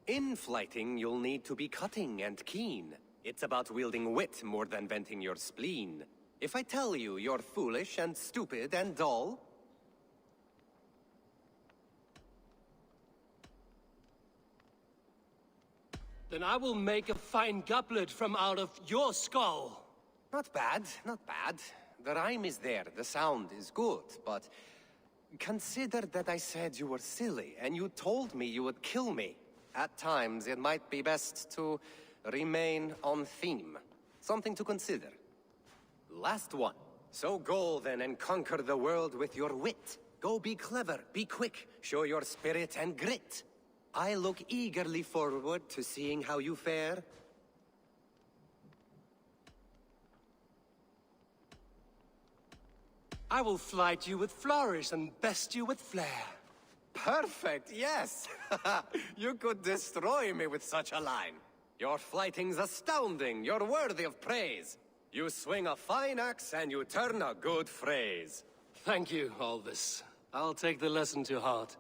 In flighting, you'll need to be cutting and keen. It's about wielding wit more than venting your spleen. If I tell you you're foolish and stupid and dull, then I will make a fine goblet from out of your skull. not bad, not bad. The rhyme is there, the sound is good, but consider that I said you were silly, and you told me you would kill me. At times, it might be best to remain on theme. Something to consider. Last one. So go then and conquer the world with your wit. Go be clever, be quick, show your spirit and grit. I look eagerly forward to seeing how you fare. I will flight you with flourish and best you with flair. Perfect, yes! You could destroy me with such a line. Your flighting's astounding, you're worthy of praise. You swing a fine axe and you turn a good phrase. Thank you, Albus. I'll take the lesson to heart.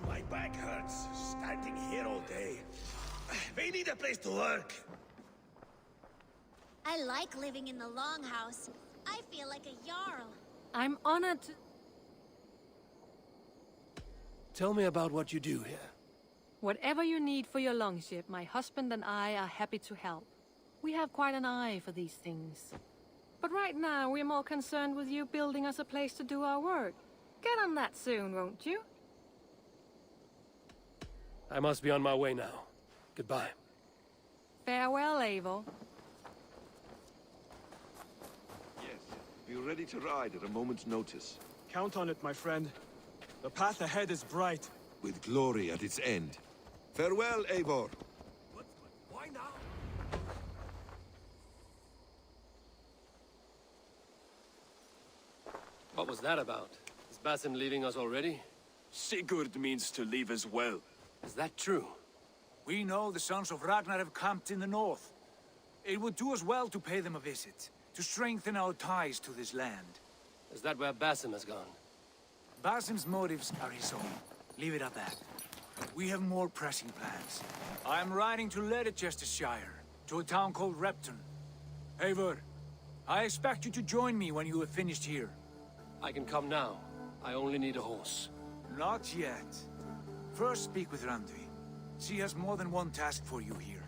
My back hurts, standing here all day. We need a place to work. I like living in the Longhouse. I feel like a Jarl. I'm honored to... Tell me about what you do here. Whatever you need for your longship, my husband and I are happy to help. We have quite an eye for these things. But right now, we're more concerned with you building us a place to do our work. Get on that soon, won't you? I must be on my way now. Goodbye. Farewell, Eivor. Yes, be ready to ride at a moment's notice. Count on it, my friend. The path ahead is bright. With glory at its end. Farewell, Eivor. Why now? What was that about? Is Basim leaving us already? Sigurd means to leave as well. Is that true? We know the sons of Ragnar have camped in the north. It would do us well to pay them a visit, to strengthen our ties to this land. Is that where Basim has gone? Basim's motives are his own. Leave it at that. We have more pressing plans. I am riding to Leicestershire, to a town called Repton. Eivor, I expect you to join me when you have finished here. I can come now. I only need a horse. Not yet. First speak with Randvi. She has more than one task for you here.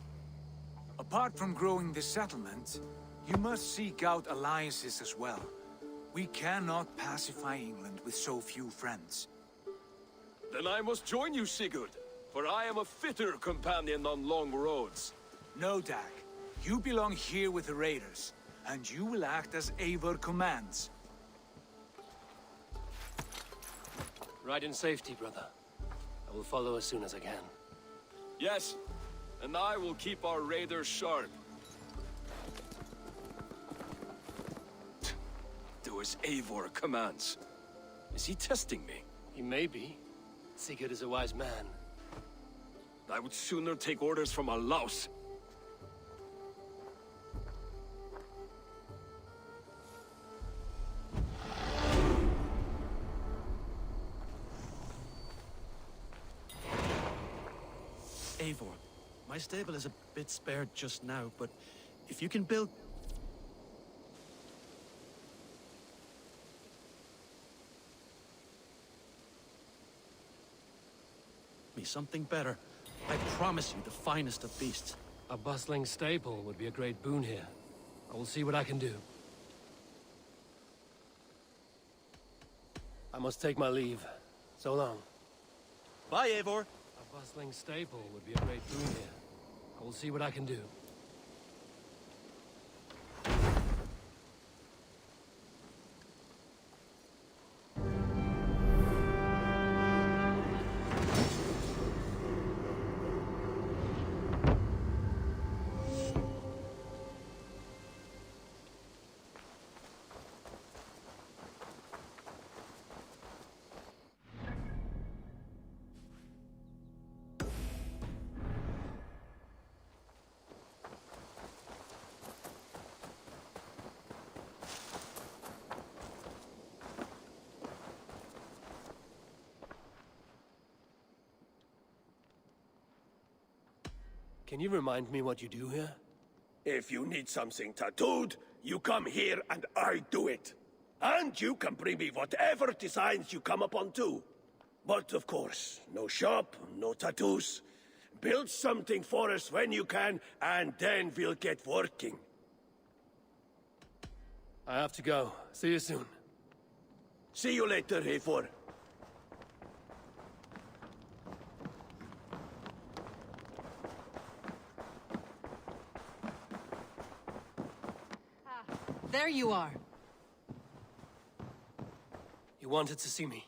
Apart from growing this settlement, you must seek out alliances as well. We cannot pacify England with so few friends. Then I must join you, Sigurd, for I am a fitter companion on long roads. No, Dag. You belong here with the raiders, and you will act as Eivor commands. Ride in safety, brother. I will follow as soon as I can. Yes, and I will keep our raiders sharp. Do as Eivor commands. Is he testing me? He may be. Sigurd is a wise man. I would sooner take orders from a louse. Eivor, My stable is a bit spared just now, but if you can build... me something better, I promise you the finest of beasts. A bustling stable would be a great boon here. I will see what I can do. I must take my leave. So long. Bye, Eivor. A bustling stable would be a great boon here. I will see what I can do. Can you remind me what you do here? If you need something tattooed, you come here and I do it. And you can bring me whatever designs you come upon too. But of course, no shop, no tattoos. Build something for us when you can, and then we'll get working. I have to go. See you soon. See you later, Eivor. There you are. You wanted to see me?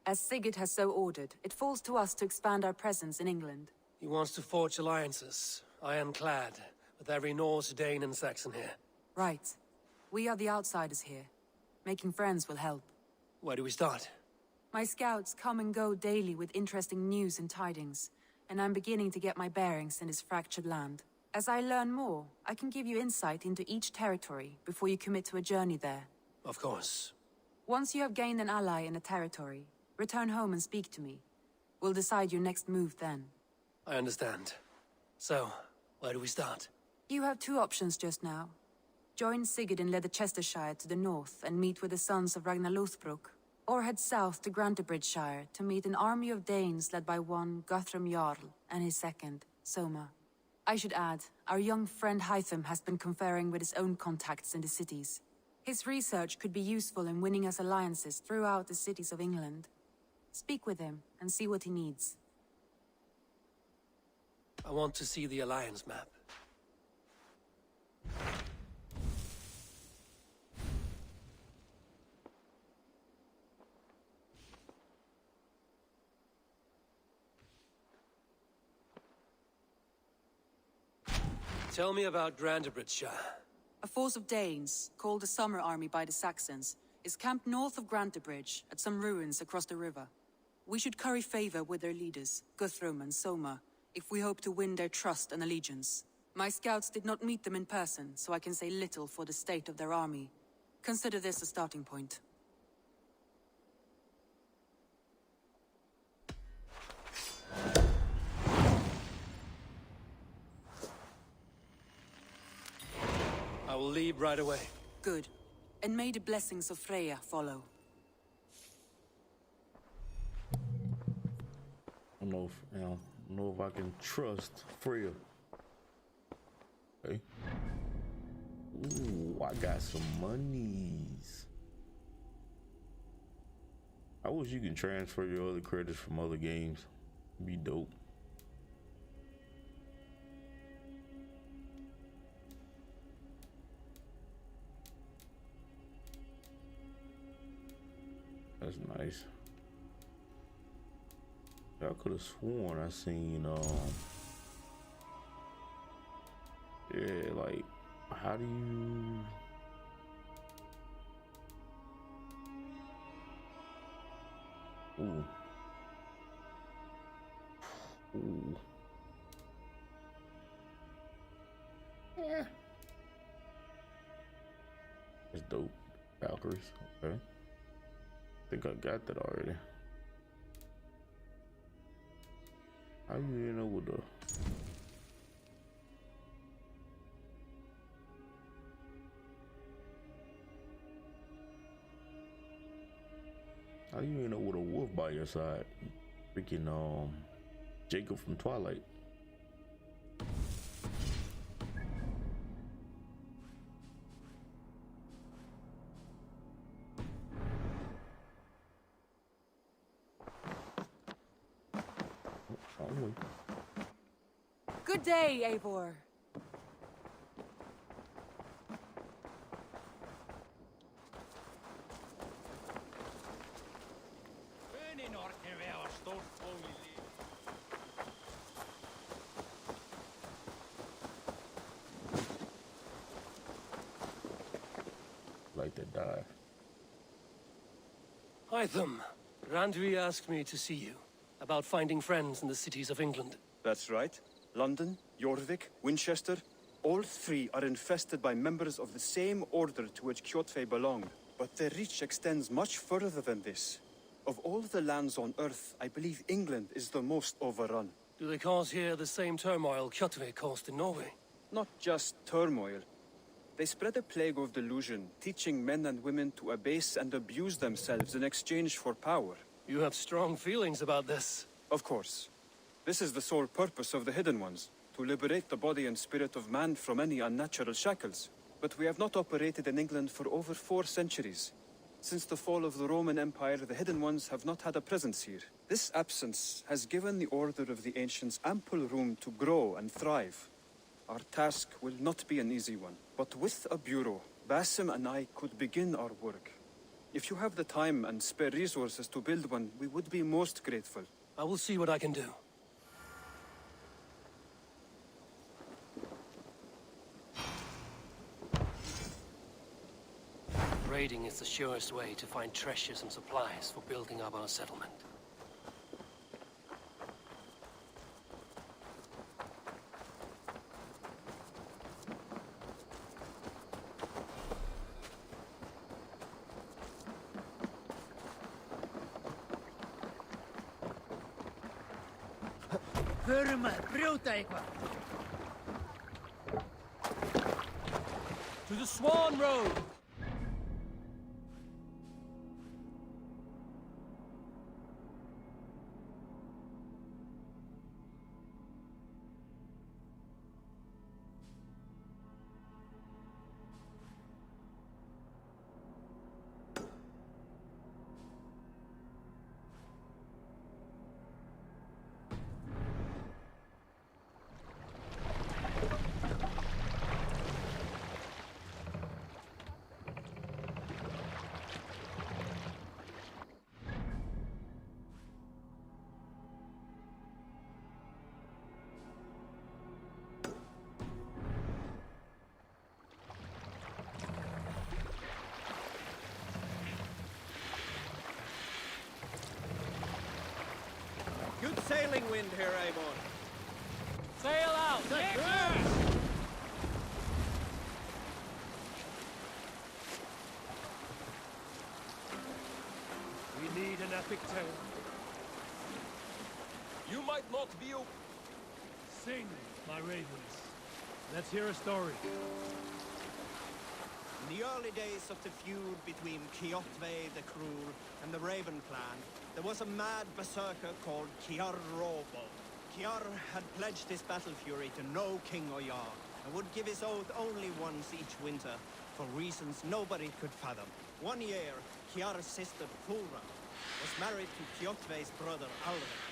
As Sigurd has so ordered, it falls to us to expand our presence in England. He wants to forge alliances, ironclad, with every Norse, Dane, and Saxon here. Right. We are the outsiders here. Making friends will help. Where do we start? My scouts come and go daily with interesting news and tidings, and I'm beginning to get my bearings in this fractured land. As I learn more, I can give you insight into each territory before you commit to a journey there. Of course. Once you have gained an ally in a territory, return home and speak to me. We'll decide your next move then. I understand. So, where do we start? You have two options just now. Join Sigurd in Leicestershire to the north and meet with the sons of Ragnar Lothbrok, or head south to Grantebridgeshire to meet an army of Danes led by one Guthrum Jarl and his second, Soma. I should add, our young friend Hytham has been conferring with his own contacts in the cities. His research could be useful in winning us alliances throughout the cities of England. Speak with him and see what he needs. I want to see the alliance map. Tell me about Grantebridgeshire. A force of Danes, called the Summer Army by the Saxons, is camped north of Grantebridge at some ruins across the river. We should curry favor with their leaders, Guthrum and Soma, if we hope to win their trust and allegiance. My scouts did not meet them in person, so I can say little for the state of their army. Consider this a starting point. I will leave right away. Good. And may the blessings of Freya follow. I don't know if I can trust Freya. Okay. Ooh, I got some monies. I wish you can transfer your other credits from other games. Be dope. That's nice. I could have sworn I seen yeah, like how do you ooh. Ooh. Yeah. It's dope. Valkyries, okay. I think I got that already. How you end up with the How you end up with a wolf by your side? Freaking Jacob from Twilight. Good day, Eivor. Like to die. Hytham, Randvi asked me to see you about finding friends in the cities of England. That's right. London, Jorvik, Winchester, all three are infested by members of the same order to which Kjotve belonged. But their reach extends much further than this. Of all the lands on Earth, I believe England is the most overrun. Do they cause here the same turmoil Kjotve caused in Norway? Not just turmoil. They spread a plague of delusion, teaching men and women to abase and abuse themselves in exchange for power. You have strong feelings about this. Of course. This is the sole purpose of the Hidden Ones, to liberate the body and spirit of man from any unnatural shackles. But we have not operated in England for over 4 centuries. Since the fall of the Roman Empire, the Hidden Ones have not had a presence here. This absence has given the Order of the Ancients ample room to grow and thrive. Our task will not be an easy one, but with a bureau, Basim and I could begin our work. If you have the time and spare resources to build one, we would be most grateful. I will see what I can do. Raiding is the surest way to find treasures and supplies for building up our settlement. To the Swan Road! Good sailing wind here, Eivor. Sail out! We need an epic tale. You might not be a... Sing, my ravens. Let's hear a story. In the early days of the feud between Kjotve the Cruel and the Raven clan, there was a mad berserker called Kiar Robo. Kiar had pledged his battle fury to no king or jarl, and would give his oath only once each winter, for reasons nobody could fathom. One year, Kiar's sister Thora was married to Kjotve's brother Alrik,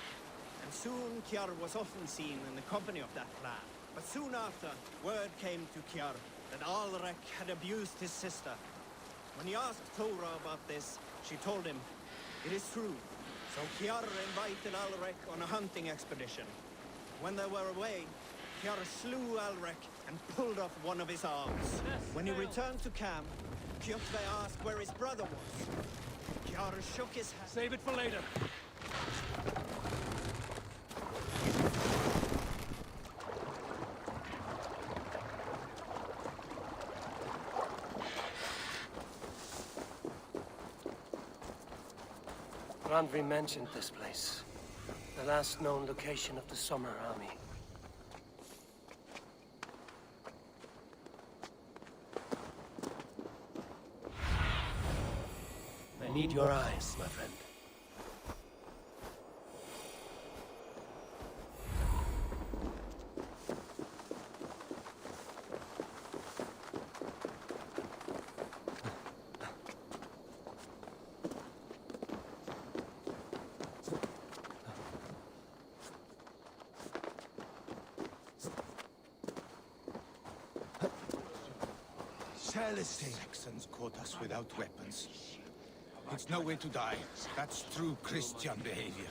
and soon Kiar was often seen in the company of that clan. But soon after, word came to Kiar that Alrik had abused his sister. When he asked Thora about this, she told him, "It is true." So Kiar invited Alrik on a hunting expedition. When they were away, Kiar slew Alrik and pulled off one of his arms. When he returned to camp, Kjotve asked where his brother was. Kiar shook his head. Save it for later. Randvi mentioned this place. The last known location of the Summer Army. I need your eyes, my friend. tell us. Saxons caught us without weapons. It's no way to die. That's true Christian behavior.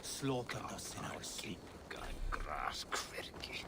Slaughtered us in our sleep. Grass kvirki.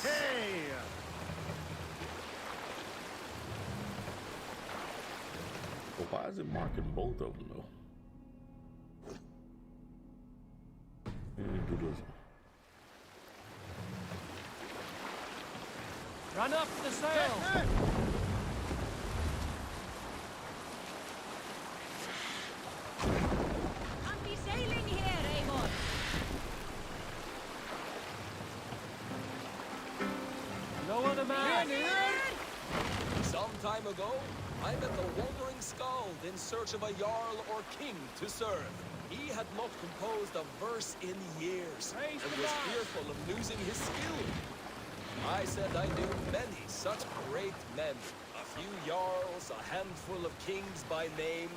Hey! Well, why is it marking both of them though? Let me do this one. Run up the sail! Can't be sailing here, Eivor! No other man! Some time ago, I met a wandering skald in search of a jarl or king to serve. He had not composed a verse in years and was fearful of losing his skill. I said I knew many such great men, a few jarls, a handful of kings by name.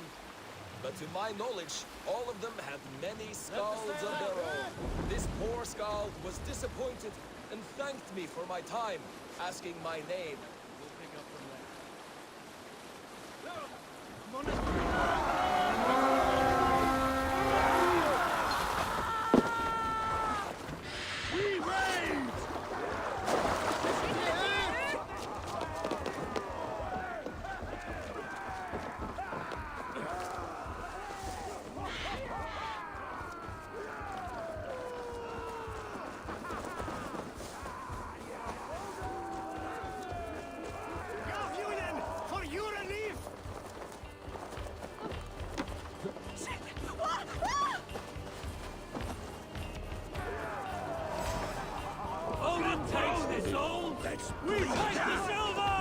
But to my knowledge, all of them had many skalds of their own. This poor skald was disappointed and thanked me for my time, asking my name. We'll pick up from there. We take the silver!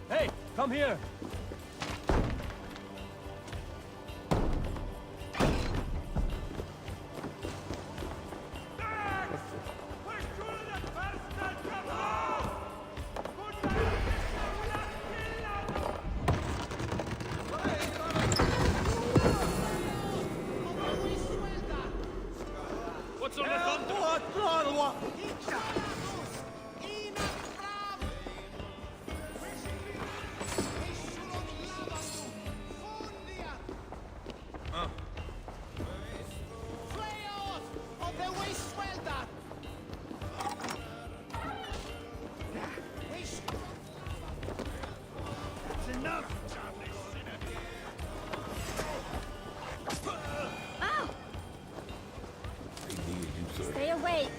Hey, come here. What's on the thunder? Stay awake.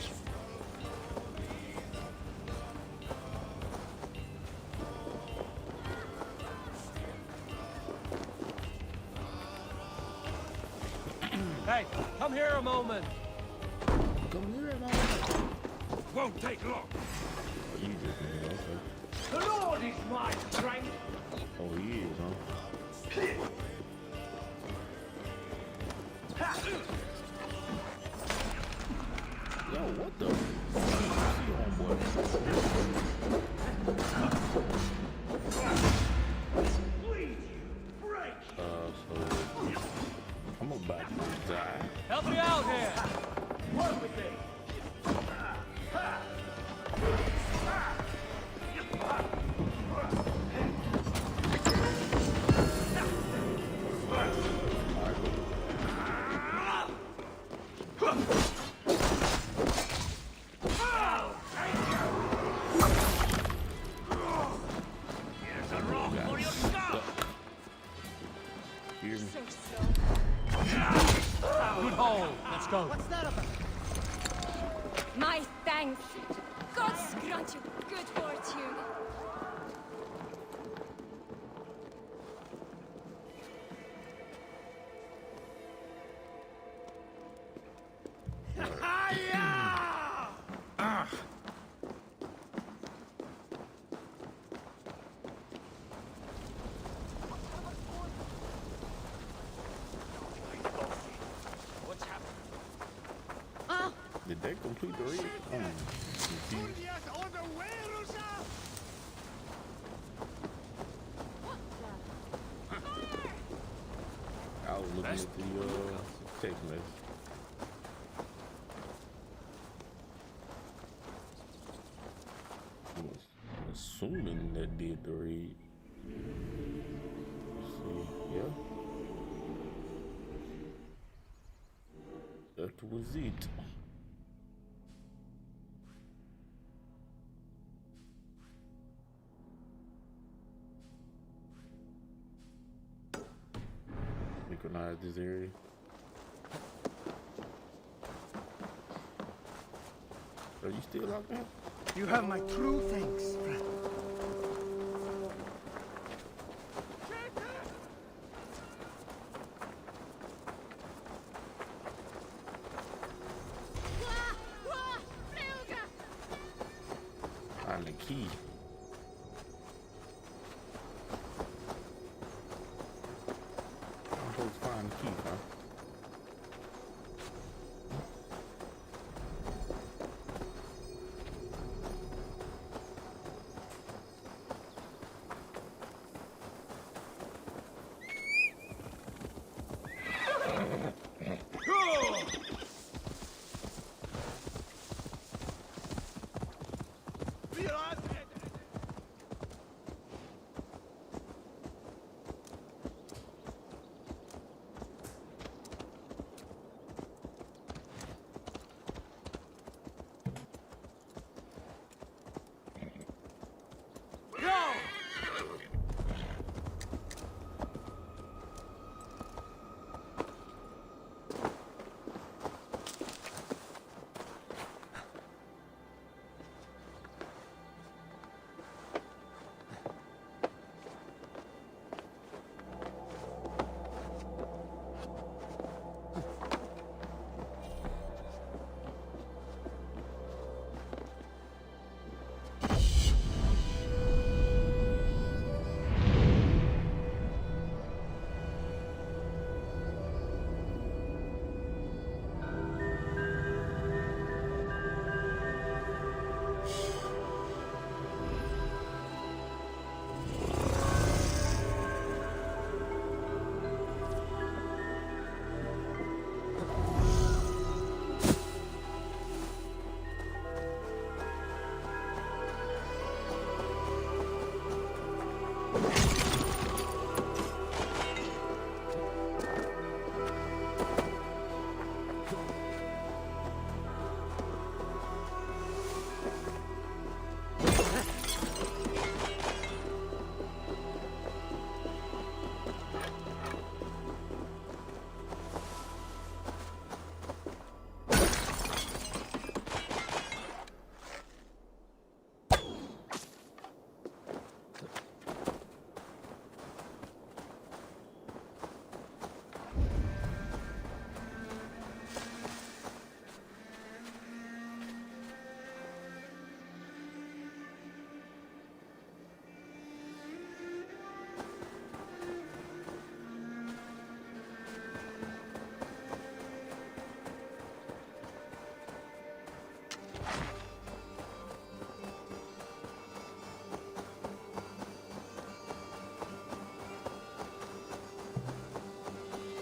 Hey, come here a moment. Come here a moment. Won't take long. You just okay. The Lord is my strength. Oh, he is, huh? Yo, what the? So I'm about to die. Help me out here. Work with me! Here's a rock for your skull! Good haul. Let's go. What's that about? My thanks. God's grant you good fortune. What's happening? Did they complete the raid? Confused. I was looking at the text message. I'm assuming that did the raid. Let's see, yeah. That was it. Recognize this area. Are you still locked in? You have my true thanks, friend. Find the key. I'm supposed to find the key, huh?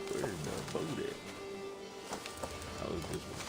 Where's the boat at? Oh, it's this one.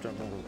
Jump on.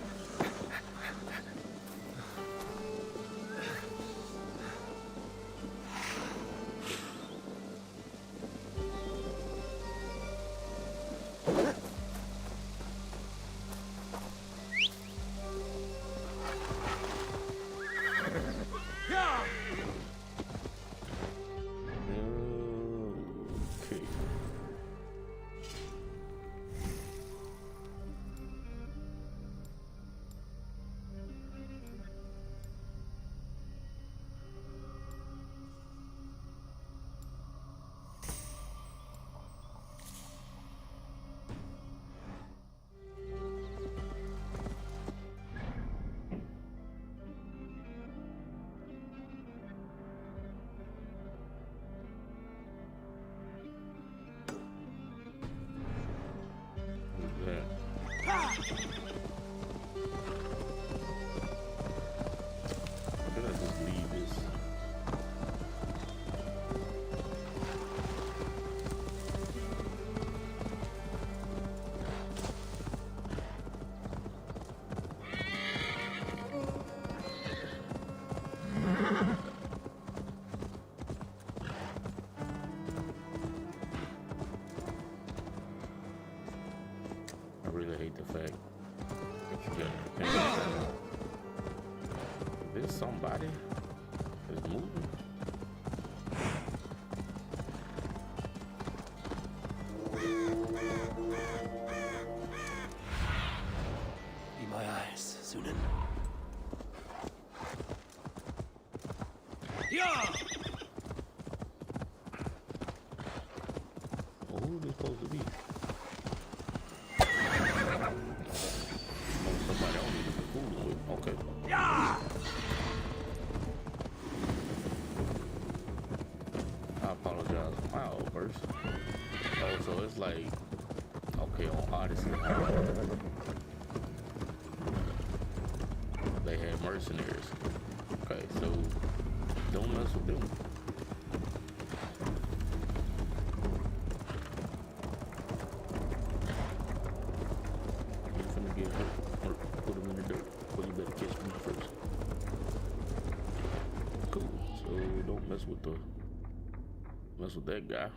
I really hate the fact that you got there's somebody that's moving. Be my eyes, Sunan. Yeah! Oh, who is supposed to be? Somebody I don't need to be fooling with. Okay. Yeah! I apologize for my outburst. Oh, so it's like, okay, on Odyssey, they had mercenaries. Okay, so don't mess with them. You're finna get hurt. Put them in the dirt. Well, you better catch me first. Cool. So don't mess with that guy.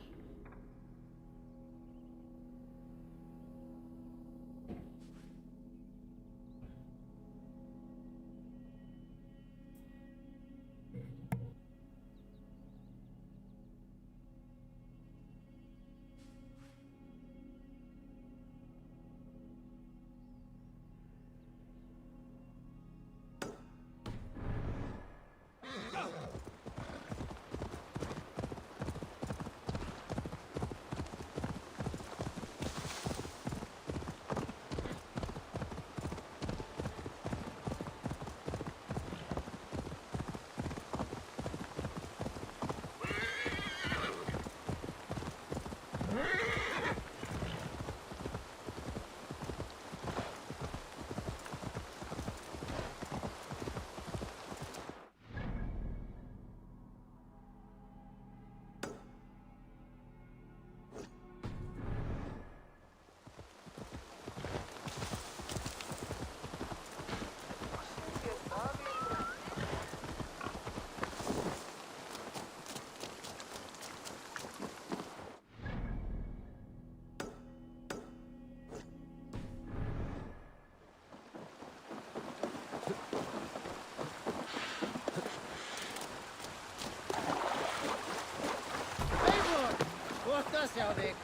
Selvig.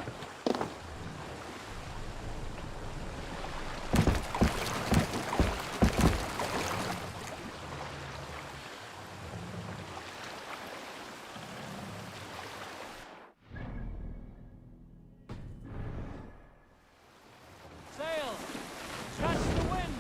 Sail! Trust the wind!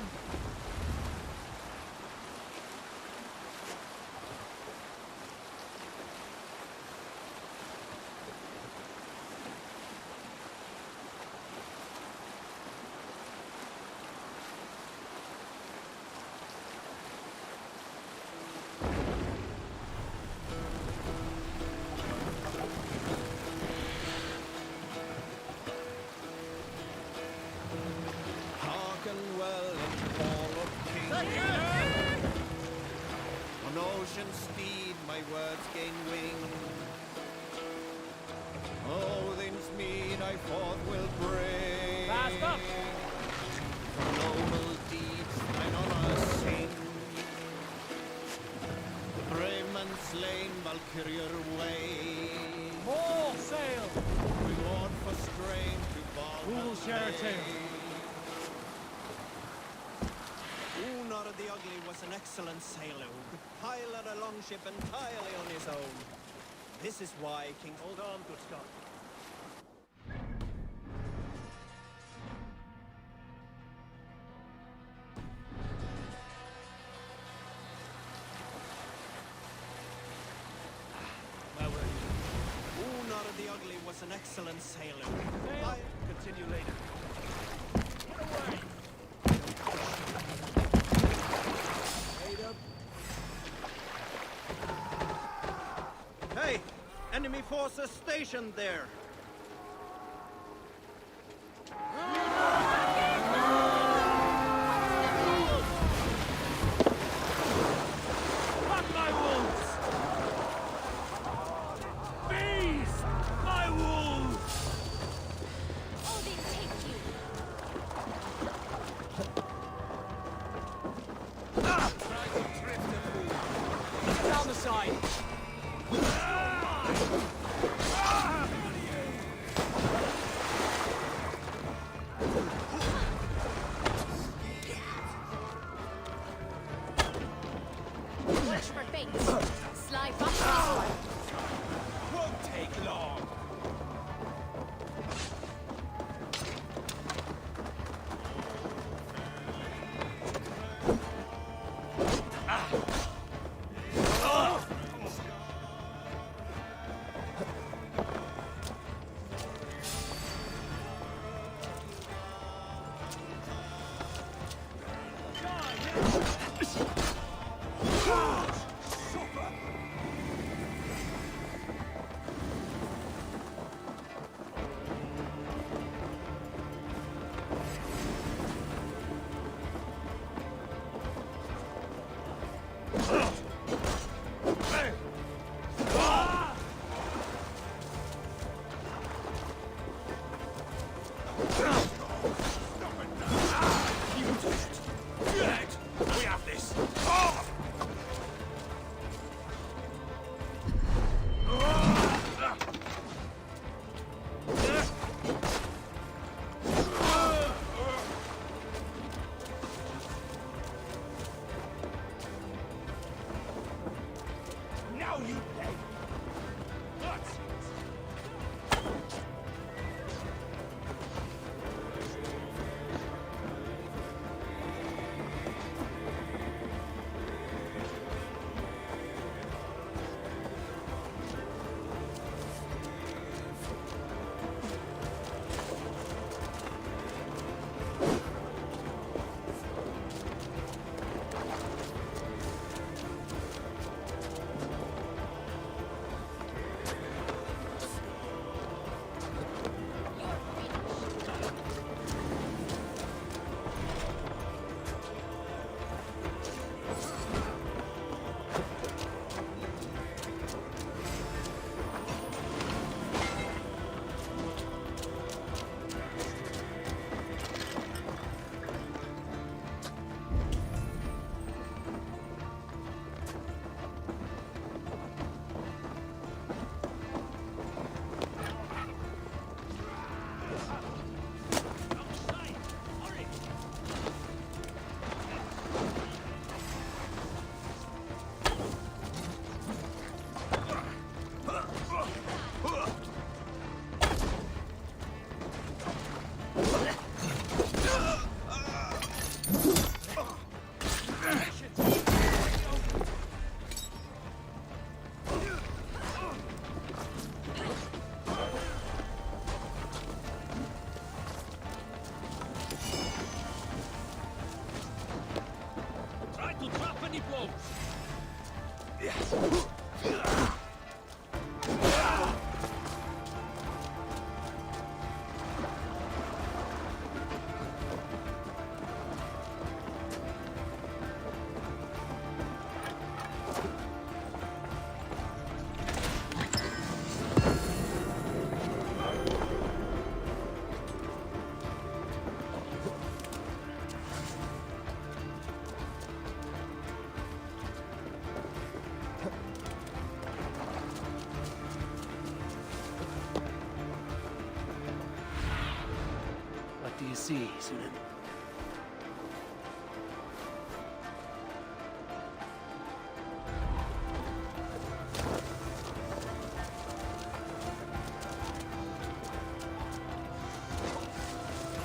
On ocean speed, my words gain wing. Odin's mead I forth will bring. Fast up! For noble deeds thine honor sing. The brave man slain, Valkyrier way. More sail! Reward for strain to Valhalla. Who will share a tale? Unar the Ugly was an excellent sailor who could pilot a longship entirely on his own. This is why King... Hold on, good Scott. Unar the Ugly was an excellent sailor. Continue later. Hey! Enemy forces stationed there! Cut my wounds! Feast my wounds! Odin, take you! Down the side! Watch for fate! Slide back this way! Won't take long! We have this! Now you pay! see, Sunan.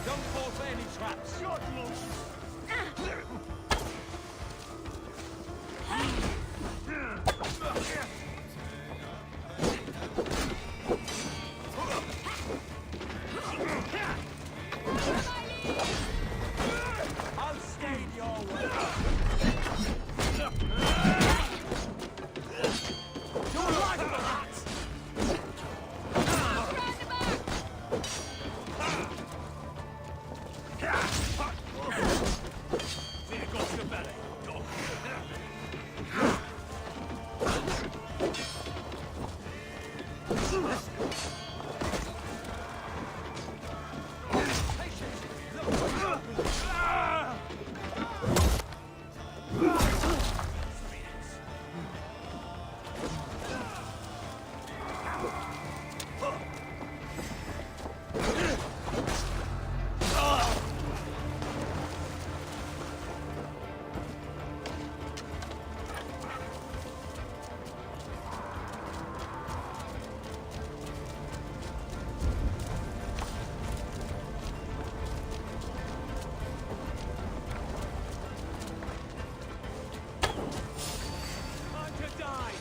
Don't fall for any traps. You're I'll stay your way. You're right for that. There goes the belly. Go. Time to die.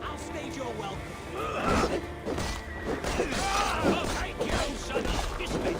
I'll stage your welcome. I'll take you, son of a biscuit.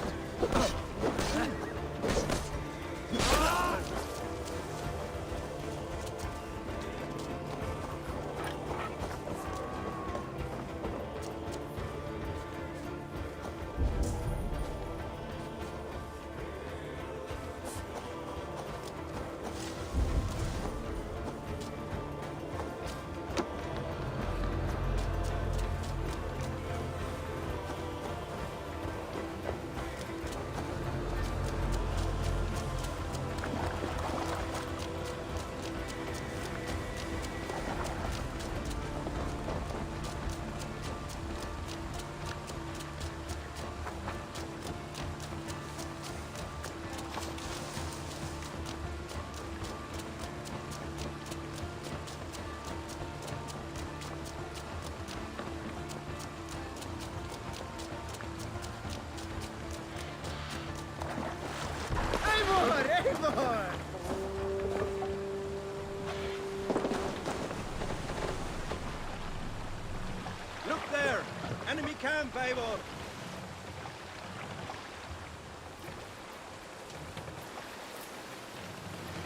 Look there! Enemy camp, Eivor!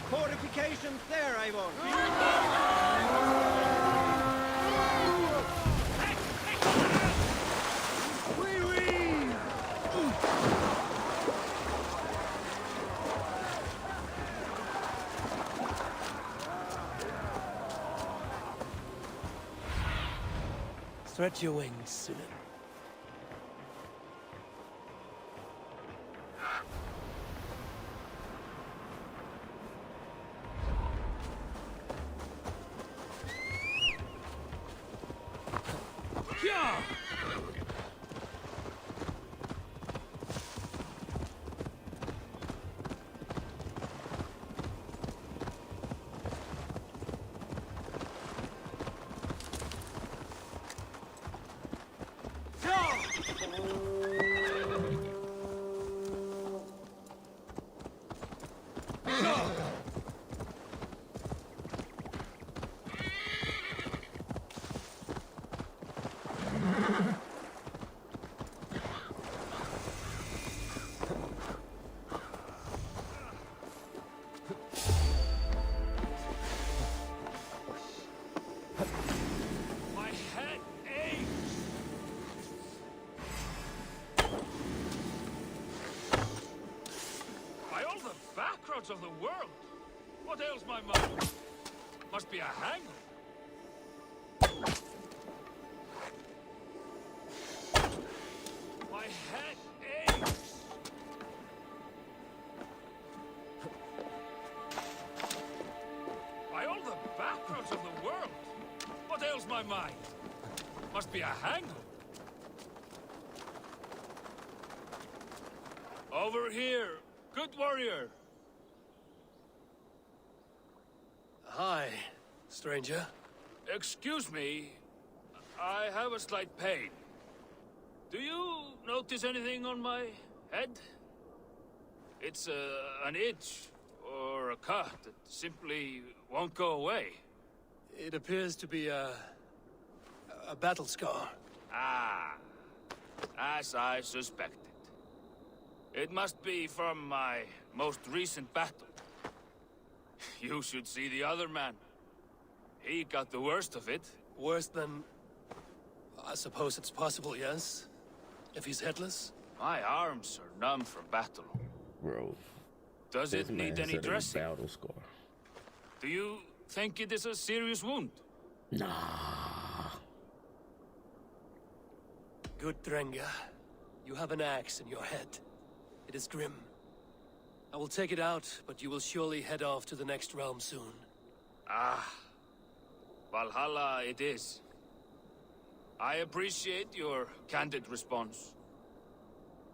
Fortifications there, Eivor! Stretch your wings, Sunan. Yeah! ails my mind? Must be a hangover. My head aches. By all the backgrounds of the world, what ails my mind? Must be a hangover. Over here, good warrior. Hi, stranger. Excuse me, I have a slight pain. Do you notice anything on my head? It's an itch or a cut that simply won't go away. It appears to be a battle scar. Ah, as I suspected. It must be from my most recent battle. You should see the other man. He got the worst of it. Worse than... I suppose it's possible, yes? If he's headless? My arms are numb from battle. Bro. Does it need any dressing? Battle scar. Do you think it is a serious wound? Nah. Good, Drenga. You have an axe in your head. It is grim. I will take it out, but you will surely head off to the next realm soon. Ah. Valhalla it is. I appreciate your candid response.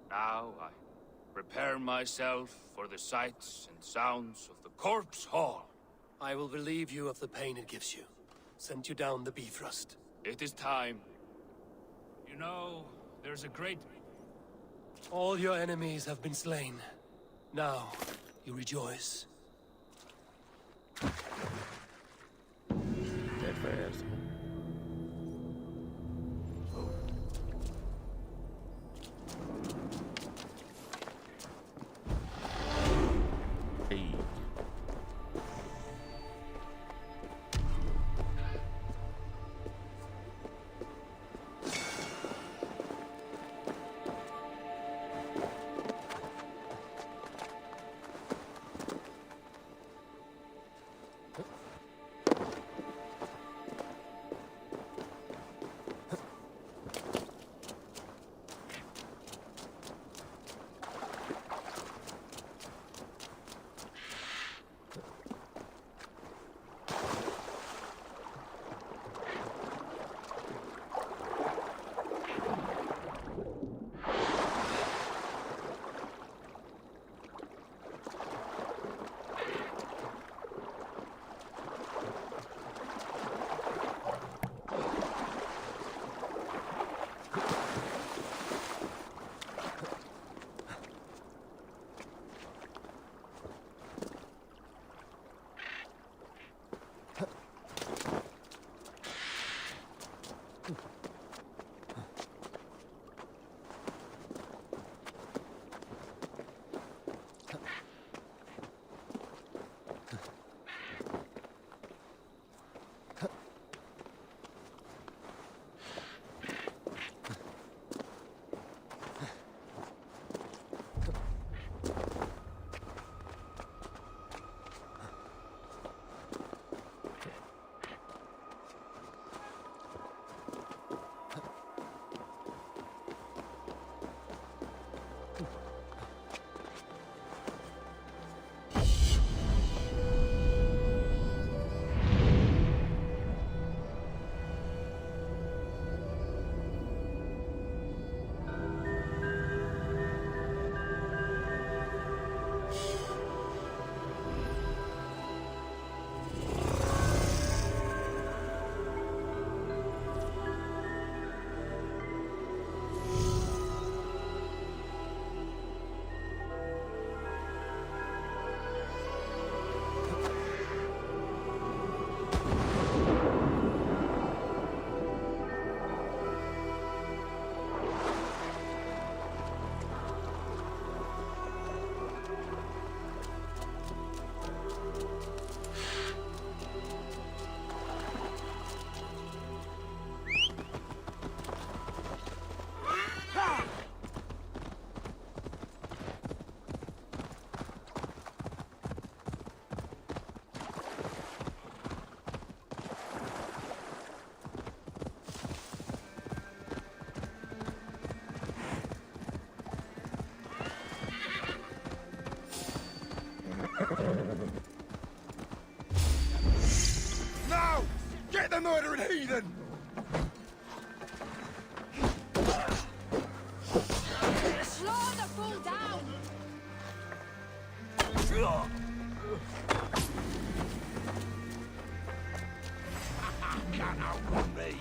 Now I prepare myself for the sights and sounds of the corpse hall. I will relieve you of the pain it gives you. Send you down the Bifrost. It is time. You know, there's a great... All your enemies have been slain. Now, you rejoice. That fast. Hey. murdering heathen! Slow the fool down! Can't outrun me.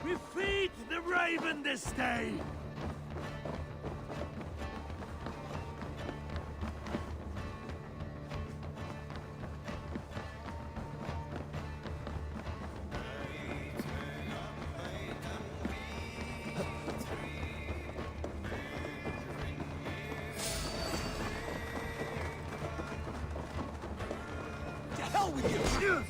We feed the raven this day! To hell with you!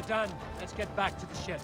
done. Let's get back to the ship.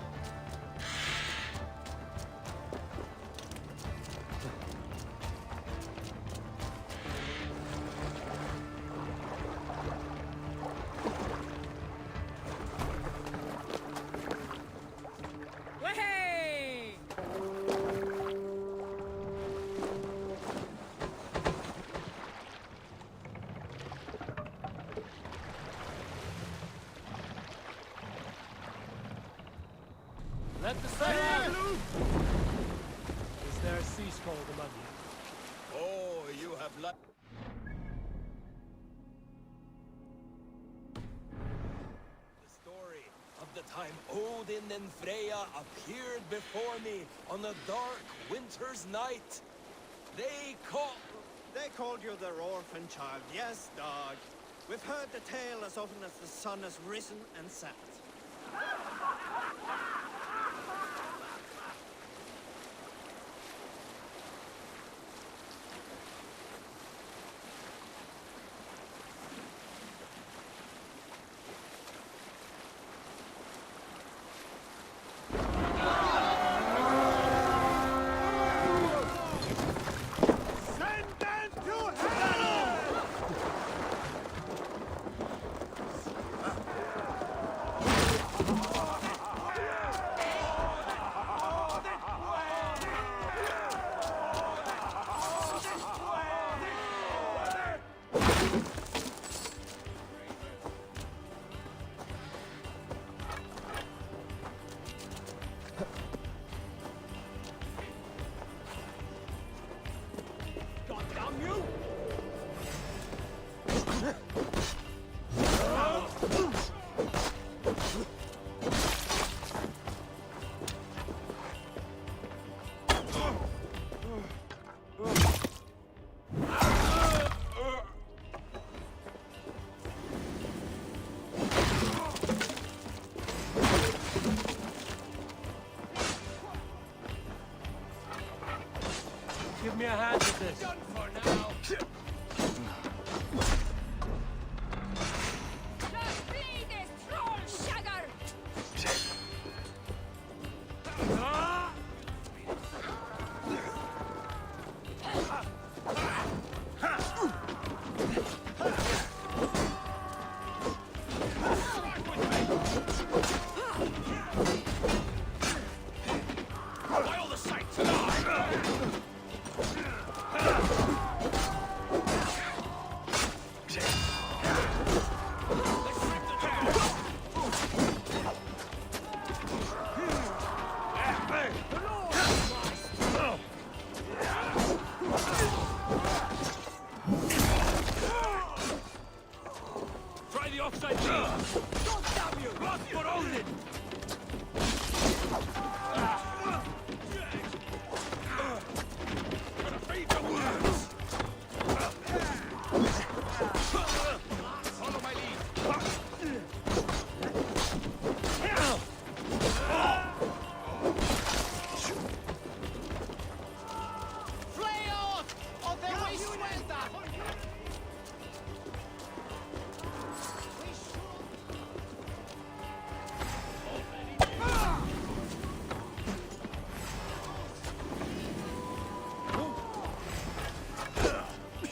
Let the sail out! Is there a sea scroll among you? Oh, you have the story of the time Odin and Freya appeared before me on a dark winter's night. They called you their orphan child, yes, dog. We've heard the tale as often as the sun has risen and set. Give me a hand with this. done for now.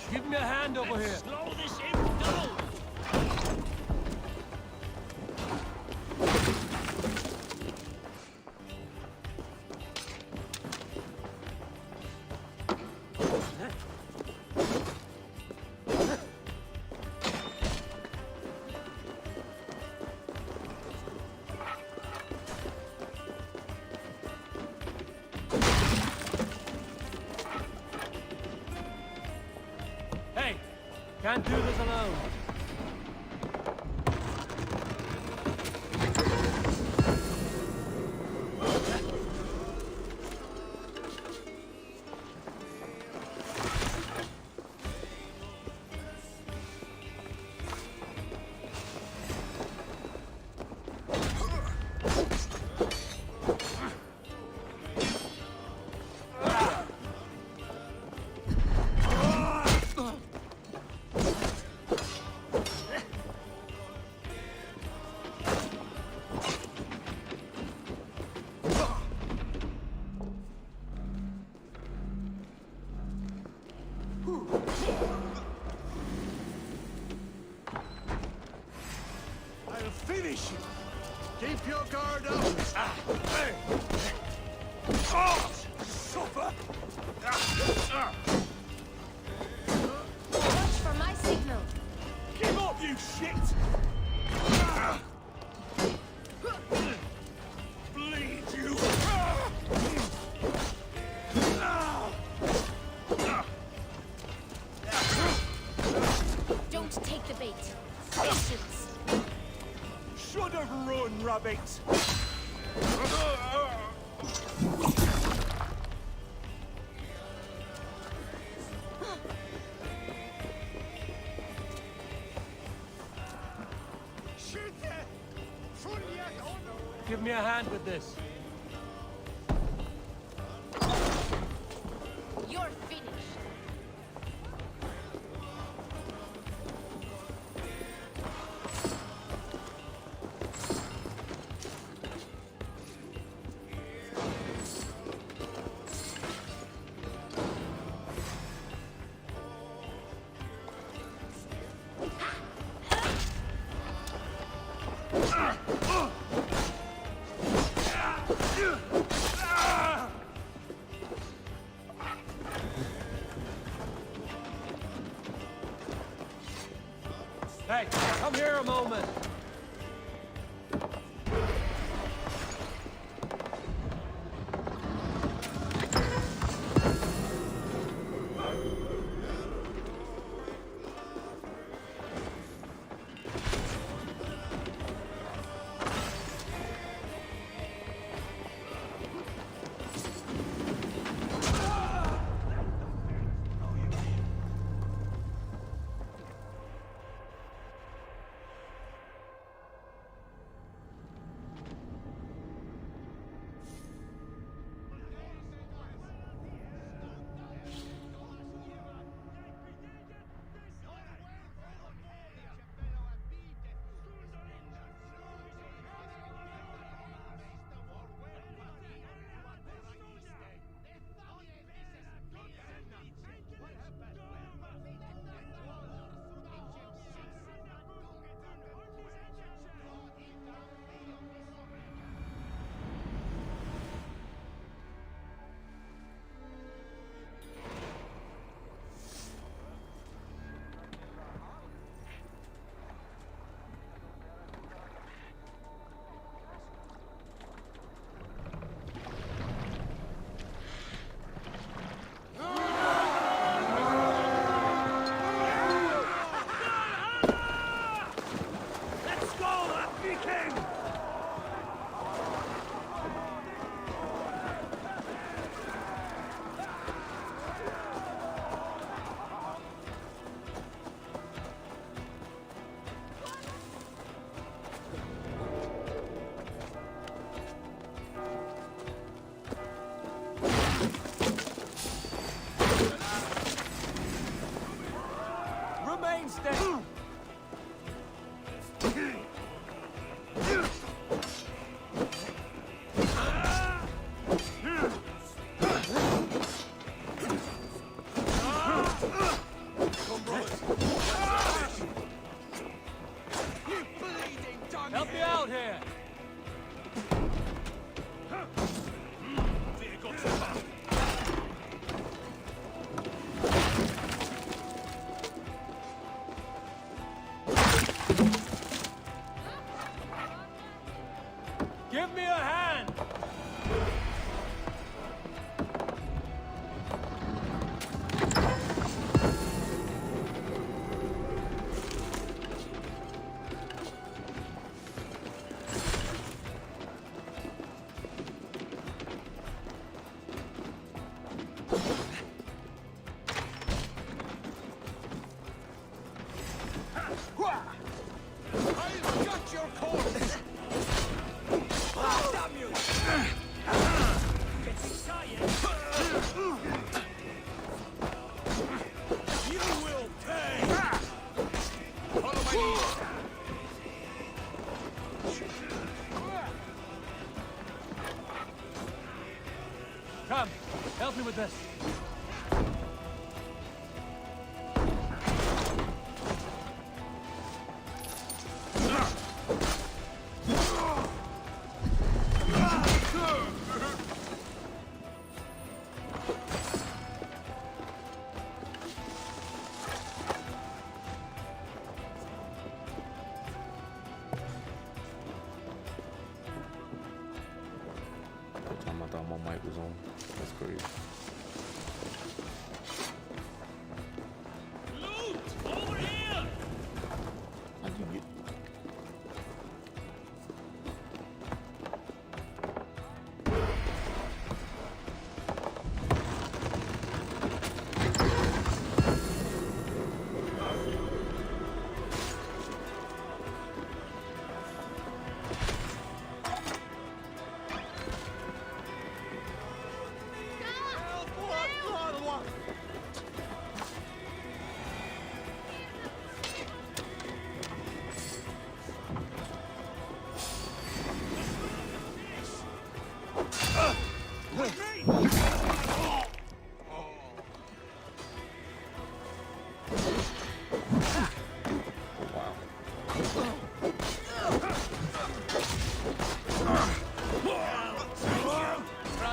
Give me a hand over here. Slow this in down! Hey, can't do this alone. fates. Give me a hand with this. You're finished. Hey, come here a moment. Remain steady. Help me out here. Give me a hand! I've got your corpse! Damn you! Get excited! You will pay! Follow my lead! Come, help me with this. I thought my mic was on. That's crazy. Loot! Over here! How'd you get?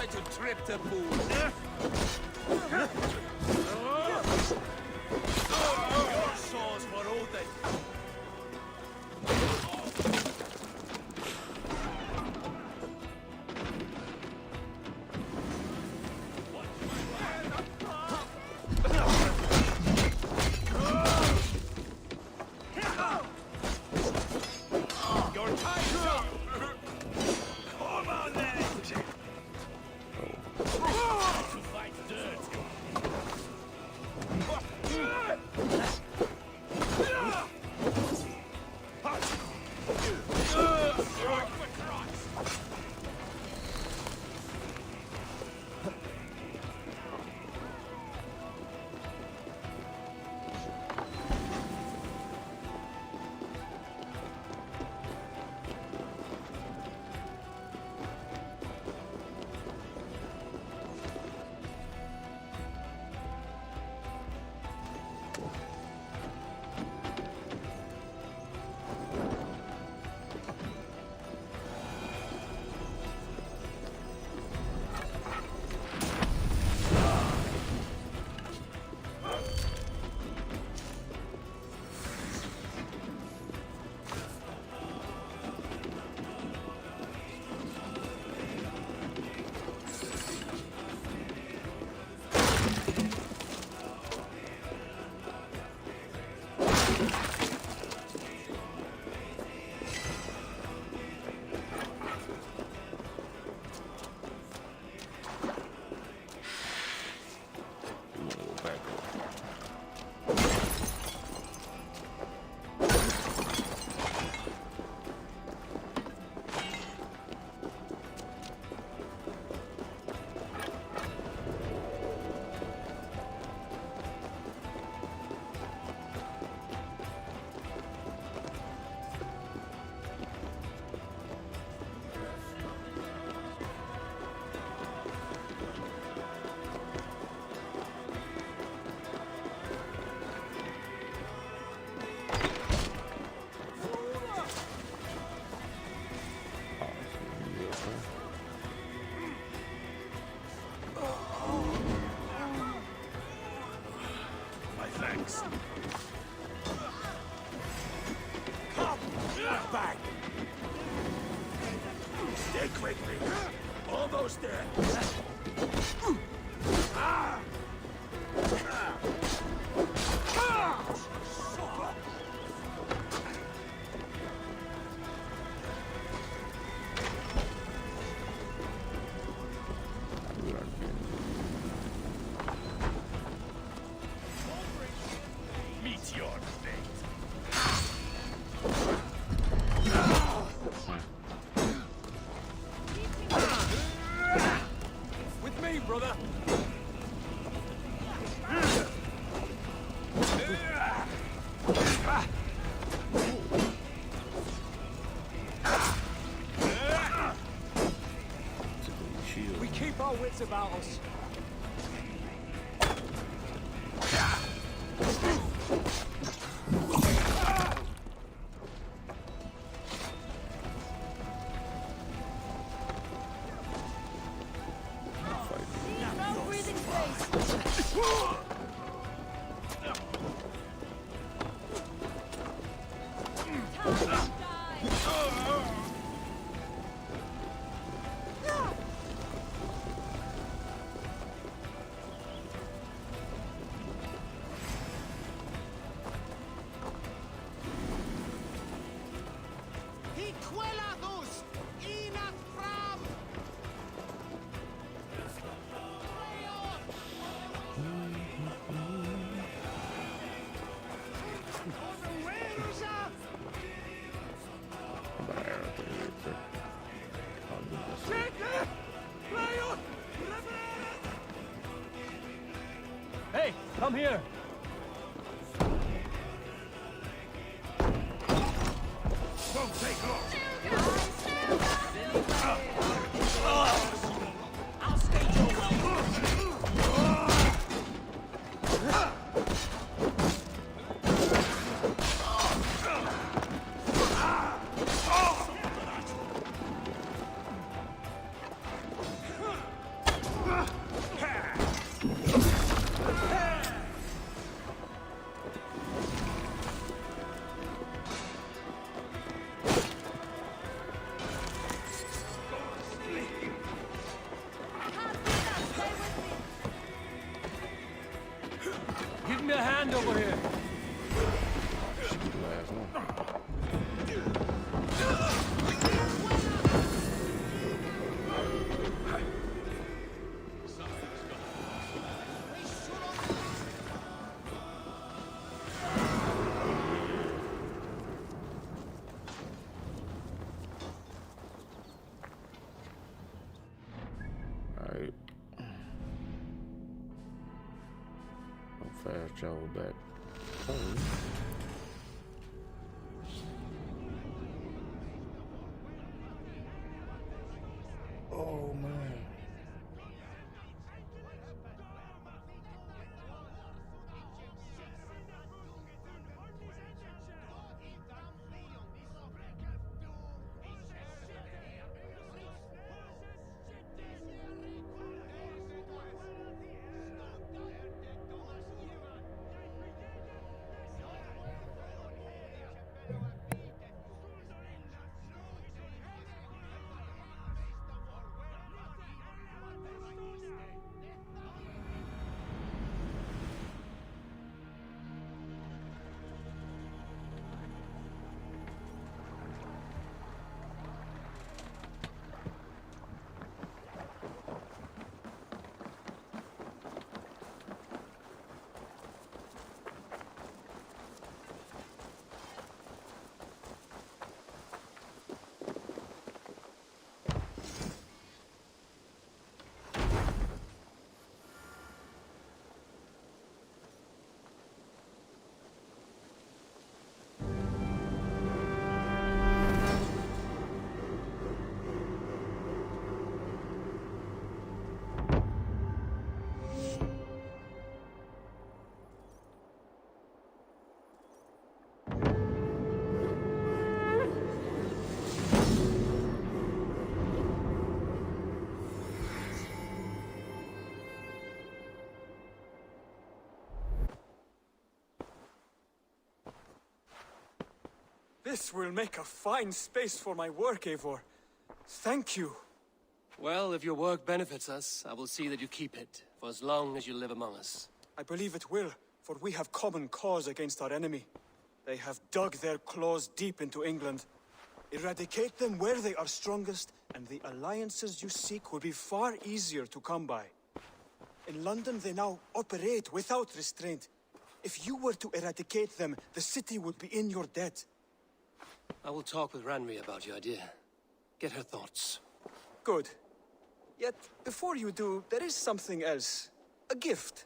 try to trip the pool. Your swords for Odin. Back! Stick with me! Almost there! Ah! Meet your fate. With me, brother. We keep our wits about us. No breathing space. Hey, come here. Won't take long. I'll skate your way. a hand over here. Should be the last one. Alright. I'll fast travel back home. Oh man. This will make a fine space for my work, Eivor. Thank you. Well, if your work benefits us, I will see that you keep it, for as long as you live among us. I believe it will, for we have common cause against our enemy. They have dug their claws deep into England. Eradicate them where they are strongest, and the alliances you seek will be far easier to come by. In London, they now operate without restraint. If you were to eradicate them, the city would be in your debt. I will talk with Ranri about your idea. Get her thoughts. Good. Yet, before you do, there is something else. A gift